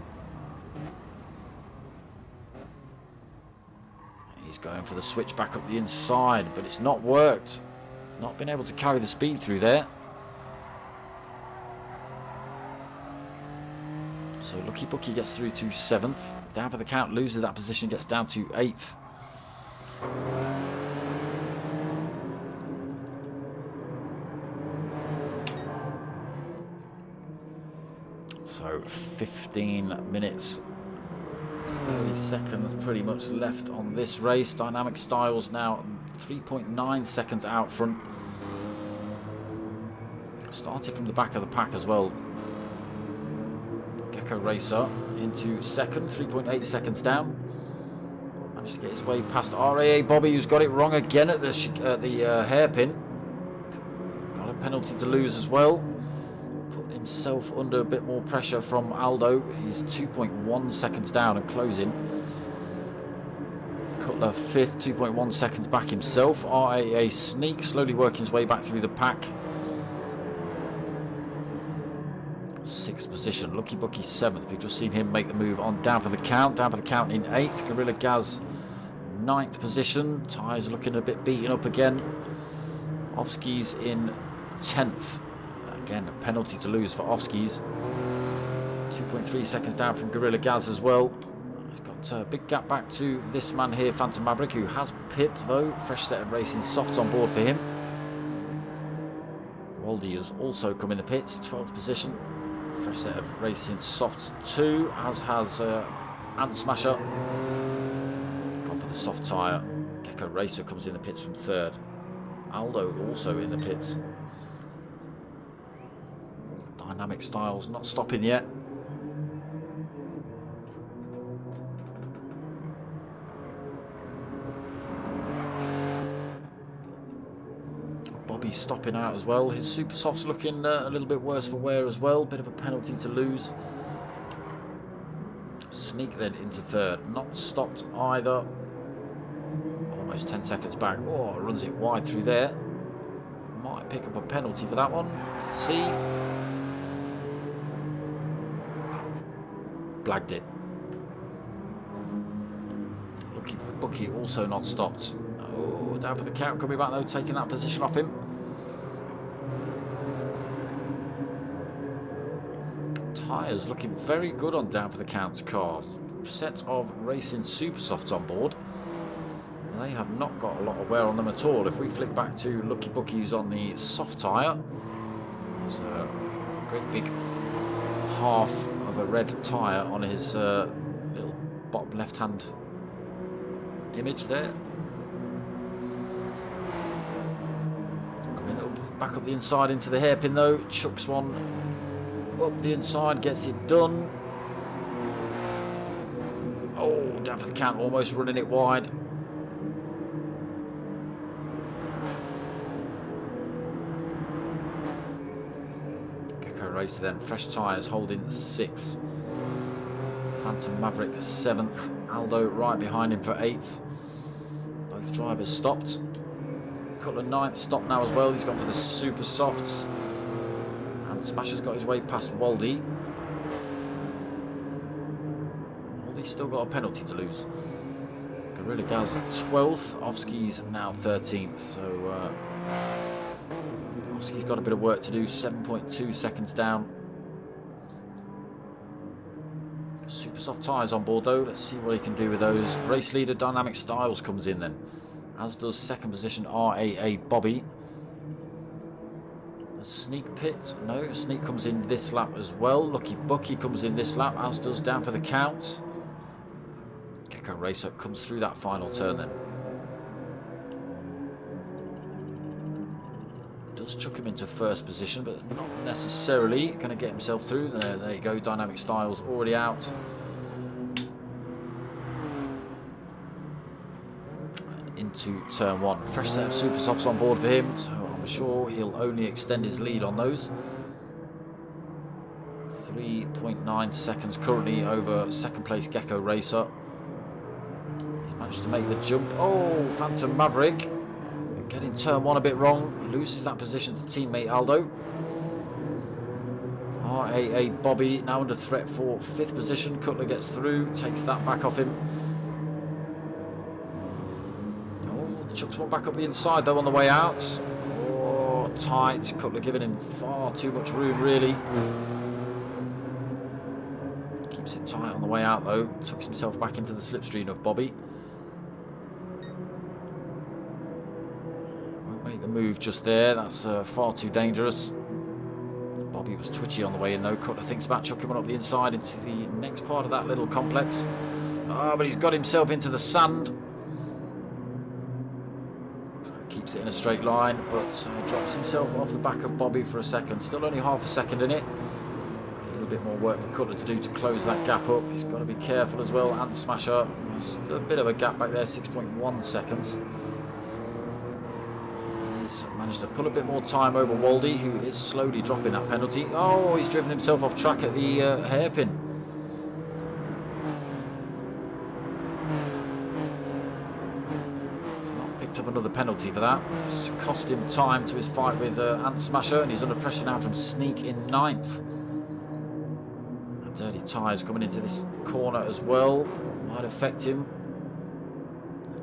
Going for the switch back up the inside, but it's not worked. Not been able to carry the speed through there. So Lucky Bucky gets through to 7th. Down for the count, loses that position, gets down to 8th. So 15 minutes 30 seconds pretty much left on this race. Dynamic Styles now 3.9 seconds out front. Started from the back of the pack as well. Gecko Racer into 2nd, 3.8 seconds down. Managed to get his way past RAA Bobby, who's got it wrong again at the hairpin. Got a penalty to lose as well. Himself under a bit more pressure from Aldo. He's 2.1 seconds down and closing. Cutler 5th, 2.1 seconds back himself. RAA Sneak slowly working his way back through the pack. 6th position. Lucky Bucky 7th. We've just seen him make the move on down for the count. Down for the count in 8th. Gorilla Gaz 9th position. Tyres looking a bit beaten up again. Off-skis in 10th. Again, a penalty to lose for off-skis. 2.3 seconds down from Gorilla Gaz as well. He's got a big gap back to this man here, Phantom Maverick, who has pit though. Fresh set of racing softs on board for him. Waldy has also come in the pits, 12th position. Fresh set of racing softs too, as has Ant Smasher. Gone for the soft tyre. Gecko Racer comes in the pits from 3rd. Aldo also in the pits. Dynamic Styles not stopping yet. Bobby stopping out as well. His super soft's looking a little bit worse for wear as well. Bit of a penalty to lose. Sneak then into third. Not stopped either. Almost 10 seconds back. Oh, runs it wide through there. Might pick up a penalty for that one. Let's see. Blagged it. Lucky Bucky also not stopped. Oh, down for the count. Coming back though, taking that position off him. Tyres looking very good on down for the count cars. Set of racing super softs on board. They have not got a lot of wear on them at all. If we flick back to Lucky Bucky's on the soft tyre, there's a great big half of a red tyre on his little bottom left hand image there. Coming up, back up the inside into the hairpin though, chucks one up the inside, gets it done. Oh, down for the count, almost running it wide. Racer then, fresh tyres holding 6th. Phantom Maverick 7th. Aldo right behind him for 8th. Both drivers stopped. Cutler 9th, stopped now as well. He's gone for the super softs. And Smasher's got his way past Waldy. Waldy's still got a penalty to lose. Gorilla Gaz 12th. Ofsky's now 13th. So He's got a bit of work to do. 7.2 seconds down. Super soft tyres on board though. Let's see what he can do with those. Race leader Dynamic Styles comes in then, as does second position RAA Bobby. A Sneak pit. No, Sneak comes in this lap as well. Lucky Bucky comes in this lap, as does down for the count. Gecko Racer comes through that final turn then. Chuck him into first position, but not necessarily going to get himself through. There you go, Dynamic Styles already out. And into turn 1. Fresh set of super softs on board for him, so I'm sure he'll only extend his lead on those. 3.9 seconds currently over second place Gecko Racer. He's managed to make the jump. Oh, Phantom Maverick getting turn 1 a bit wrong, loses that position to teammate Aldo. RAA Bobby now under threat for 5th position. Cutler gets through, takes that back off him. Oh, chucks one back up the inside though on the way out. Oh, tight. Cutler giving him far too much room really. Keeps it tight on the way out though. Tucks himself back into the slipstream of Bobby. Make the move just there. That's far too dangerous. Bobby was twitchy on the way in though. Cutler thinks about chucking one up the inside into the next part of that little complex. But he's got himself into the sand. So keeps it in a straight line, but drops himself off the back of Bobby for a second. Still only half a second in it. A little bit more work for Cutler to do to close that gap up. He's got to be careful as well. And Smasher, a bit of a gap back there, 6.1 seconds. Managed to pull a bit more time over Waldy, who is slowly dropping that penalty. Oh, he's driven himself off track at the hairpin. Not picked up another penalty for that. It's cost him time to his fight with Ant Smasher, and he's under pressure now from Sneak in 9th. Dirty tyres coming into this corner as well. Might affect him.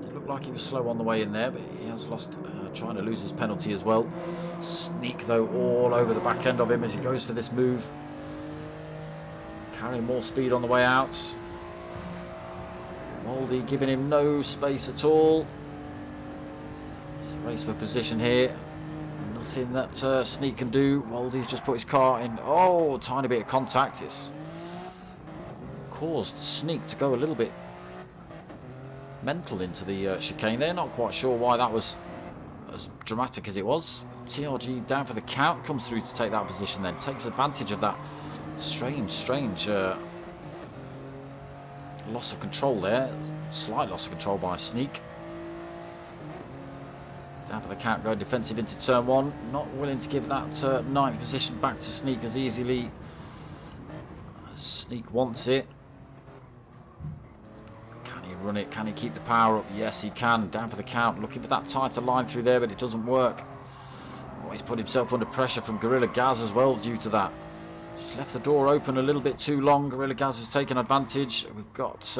It looked like he was slow on the way in there, but he has lost... trying to lose his penalty as well. Sneak though all over the back end of him as he goes for this move. Carrying more speed on the way out. Waldy giving him no space at all. It's a race for position here. Nothing that Sneak can do. Waldy's just put his car in. Oh, tiny bit of contact. It's caused Sneak to go a little bit mental into the chicane there. Not quite sure why that was as dramatic as it was. TRG down for the count, comes through to take that position, then takes advantage of that strange loss of control there. Slight loss of control by Sneak. Down for the count, going defensive into turn one. Not willing to give that ninth position back to Sneak as easily as Sneak wants it. Can he run it? Can he keep the power up? Yes, he can. Down for the count, looking for that tighter line through there, but it doesn't work. Oh, he's put himself under pressure from Gorilla Gaz as well due to that. Just left the door open a little bit too long. Gorilla Gaz has taken advantage. We've got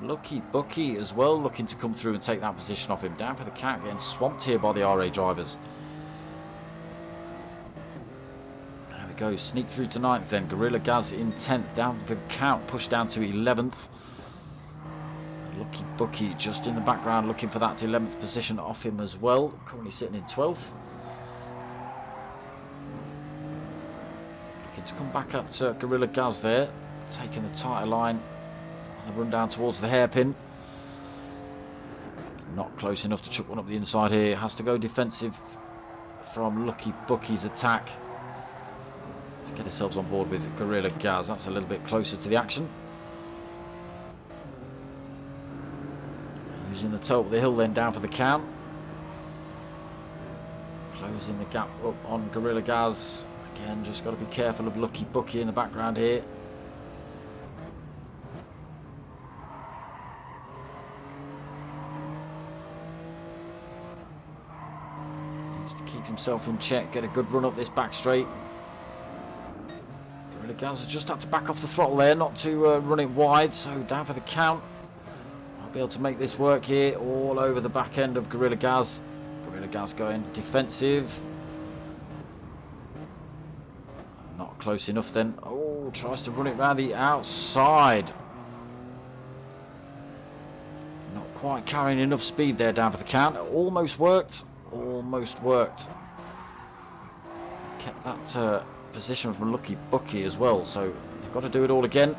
Lucky Bucky as well, looking to come through and take that position off him. Down for the count, getting swamped here by the RA drivers. There we go, Sneak through to 9th then. Gorilla Gaz in 10th. Down for the count, pushed down to 11th. Lucky Bucky just in the background, looking for that 11th position off him as well. Currently sitting in 12th. Looking to come back at Gorilla Gaz there, taking the tighter line. Run down towards the hairpin. Not close enough to chuck one up the inside here. Has to go defensive from Lucky Bucky's attack. Let's get ourselves on board with Gorilla Gaz. That's a little bit closer to the action. Using the toe up the hill then down for the count. Closing the gap up on Gorilla Gaz. Again, just got to be careful of Lucky Bucky in the background here. Himself in check, get a good run up this back straight. Gorilla Gaz has just had to back off the throttle there, not to run it wide, so down for the count. I'll be able to make this work here, all over the back end of Gorilla Gaz. Gorilla Gaz going defensive. Not close enough then. Oh, tries to run it round the outside. Not quite carrying enough speed there down for the count. It almost worked. Almost worked. Kept that position from Lucky Bucky as well, so they've got to do it all again.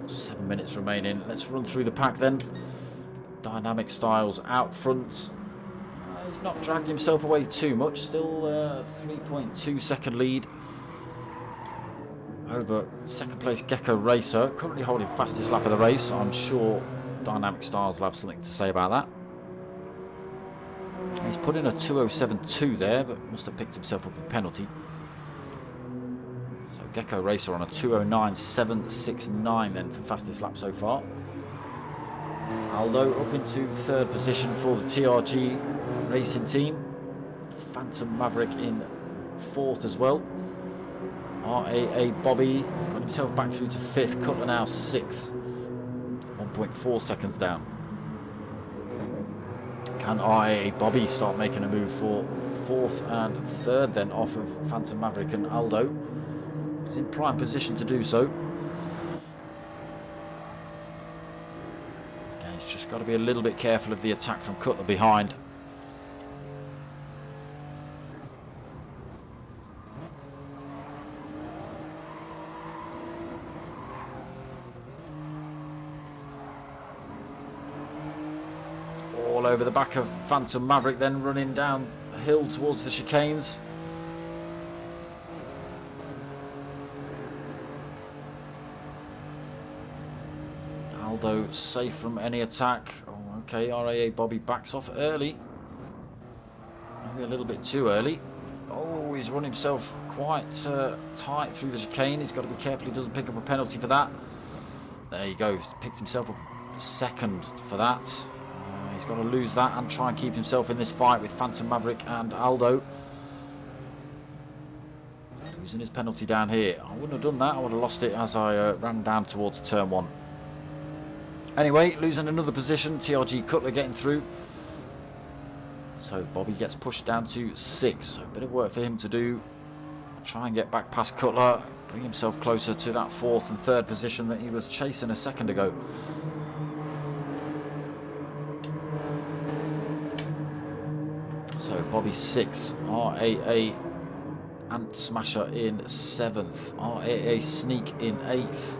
Seven minutes remaining. Let's run through the pack then. Dynamic Styles out front. He's not dragged himself away too much. Still 3.2 second lead over second place Gecko Racer, currently holding fastest lap of the race. I'm sure Dynamic Styles will have something to say about that. He's put in a 2:07.2 there, but must have picked himself up a penalty. So Gecko Racer on a 2:09.769 then for fastest lap so far. Aldo up into 3rd position for the TRG racing team. Phantom Maverick in 4th as well. RAA Bobby got himself back through to 5th, Cutler now 6th, 1.4 seconds down. Can RAA Bobby start making a move for 4th and 3rd then off of Phantom Maverick and Aldo? He's in prime position to do so. Yeah, he's just got to be a little bit careful of the attack from Cutler behind. Over the back of Phantom Maverick then, running down the hill towards the chicanes. Aldo safe from any attack. Oh, okay, RAA Bobby backs off early, maybe a little bit too early. Oh, he's run himself quite tight through the chicane. He's got to be careful he doesn't pick up a penalty for that. There he goes, picked himself up 2nd for that. He's got to lose that and try and keep himself in this fight with Phantom Maverick and Aldo. Losing his penalty down here. I wouldn't have done that. I would have lost it as I ran down towards turn 1. Anyway, losing another position. TRG Cutler getting through. So Bobby gets pushed down to 6th. So a bit of work for him to do. Try and get back past Cutler. Bring himself closer to that 4th and 3rd position that he was chasing a second ago. So Bobby 6th, RAA Ant Smasher in 7th, RAA Sneak in 8th,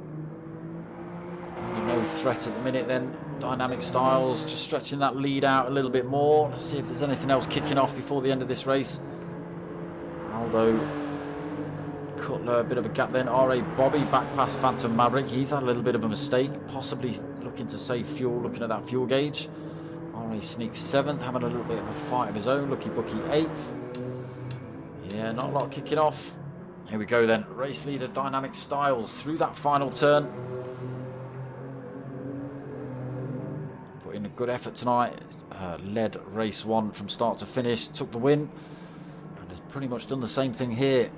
threat at the minute then. Dynamic Styles just stretching that lead out a little bit more. Let's see if there's anything else kicking off before the end of this race. Aldo, Cutler, a bit of a gap then. R.A. Bobby back past Phantom Maverick. He's had a little bit of a mistake, possibly looking to save fuel, looking at that fuel gauge. R.A. sneaks 7th, having a little bit of a fight of his own. Lucky Bookie 8th. Yeah, not a lot kicking off. Here we go then. Race leader Dynamic Styles through that final turn. Put in a good effort tonight. Led race 1 from start to finish. Took the win. And has pretty much done the same thing here.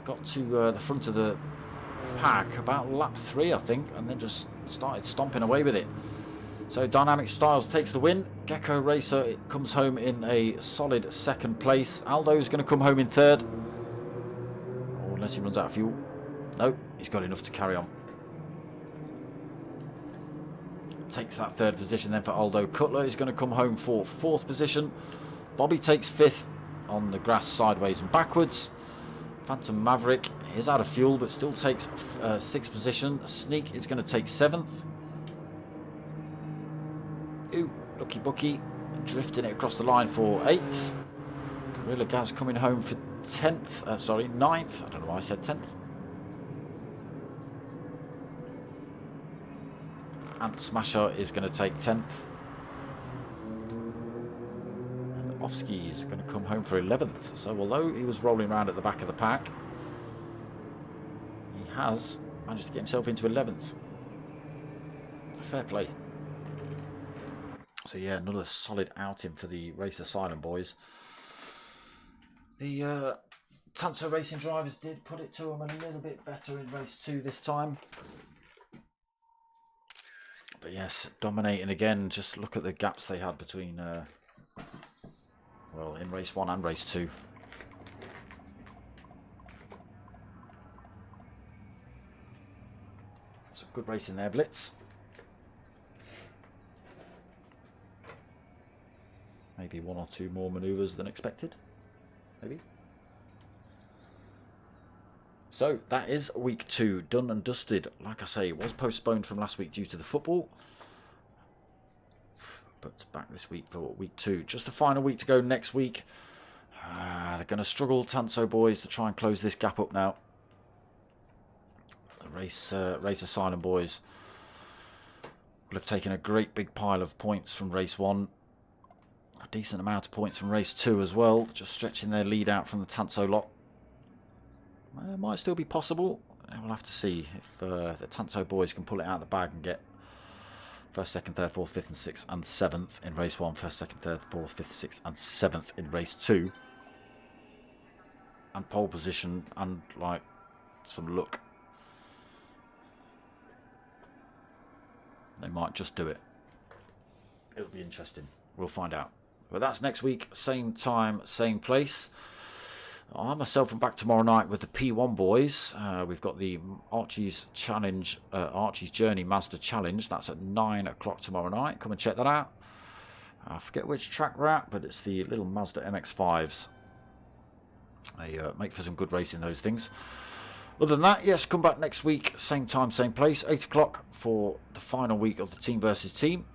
Got to the front of the pack about lap 3, I think. And then just started stomping away with it. So Dynamic Styles takes the win. Gecko Racer, it comes home in a solid 2nd place. Aldo's going to come home in 3rd. Or unless he runs out of fuel. No, he's got enough to carry on. Takes that 3rd position then for Aldo. Cutler is going to come home for 4th position. Bobby takes 5th on the grass sideways and backwards. Phantom Maverick is out of fuel but still takes 6th position. Sneak is going to take 7th. Ooh, Lucky Bookie drifting it across the line for 8th. Gorilla Gaz coming home for 10th. Sorry, 9th. I don't know why I said 10th. Ant Smasher is going to take 10th. And Ofsky is going to come home for 11th. So although he was rolling around at the back of the pack, he has managed to get himself into 11th. Fair play. So yeah, another solid outing for the Race Asylum boys. The Tanso Racing drivers did put it to them a little bit better in race 2 this time. But yes, dominating again. Just look at the gaps they had between, well, in race 1 and race 2. Some good racing there, Blitz. Maybe 1 or 2 more manoeuvres than expected. Maybe. So that is week 2 done and dusted. Like I say, it was postponed from last week due to the football. But back this week for week 2. Just the final week to go next week. They're going to struggle, Tanso boys, to try and close this gap up now. The Race Asylum boys will have taken a great big pile of points from race 1. A decent amount of points from race 2 as well. Just stretching their lead out from the Tanso lot. It might still be possible. We'll have to see if the Tanso boys can pull it out of the bag and get 1st, 2nd, 3rd, 4th, 5th and 6th and 7th in race 1. 1st, 2nd, 3rd, 4th, 5th, 6th and 7th in race 2. And pole position and like some luck. They might just do it. It'll be interesting. We'll find out. But that's next week, same time, same place. I myself am back tomorrow night with the P1 boys. We've got the Archie's Challenge, Archie's Journey Mazda Challenge. That's at 9 o'clock tomorrow night. Come and check that out. I forget which track we're at, but it's the little Mazda MX-5s. They make for some good racing, those things. Other than that, yes, come back next week, same time, same place, 8 o'clock for the final week of the team versus team.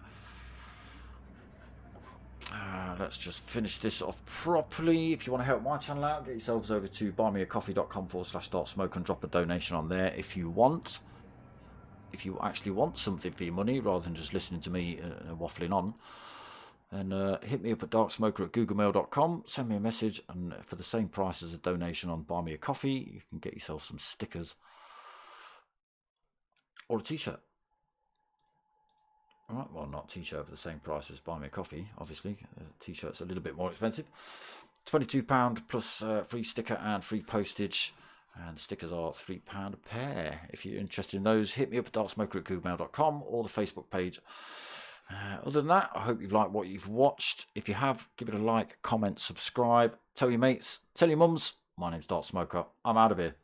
Let's just finish this off properly. If you want to help my channel out, get yourselves over to buymeacoffee.com/dartsmoke and drop a donation on there if you want. If you actually want something for your money rather than just listening to me waffling on, then hit me up at darksmoker@googlemail.com. Send me a message, and for the same price as a donation on Buy Me a Coffee, you can get yourself some stickers or a t-shirt. Alright, well, not t-shirt for the same price as Buy Me a Coffee, obviously. T-shirt's a little bit more expensive. £22 plus free sticker and free postage. And stickers are £3 a pair. If you're interested in those, hit me up at dartsmoker@googlemail.com or the Facebook page. Other than that, I hope you've liked what you've watched. If you have, give it a like, comment, subscribe. Tell your mates, tell your mums. My name's Dartsmoker. I'm out of here.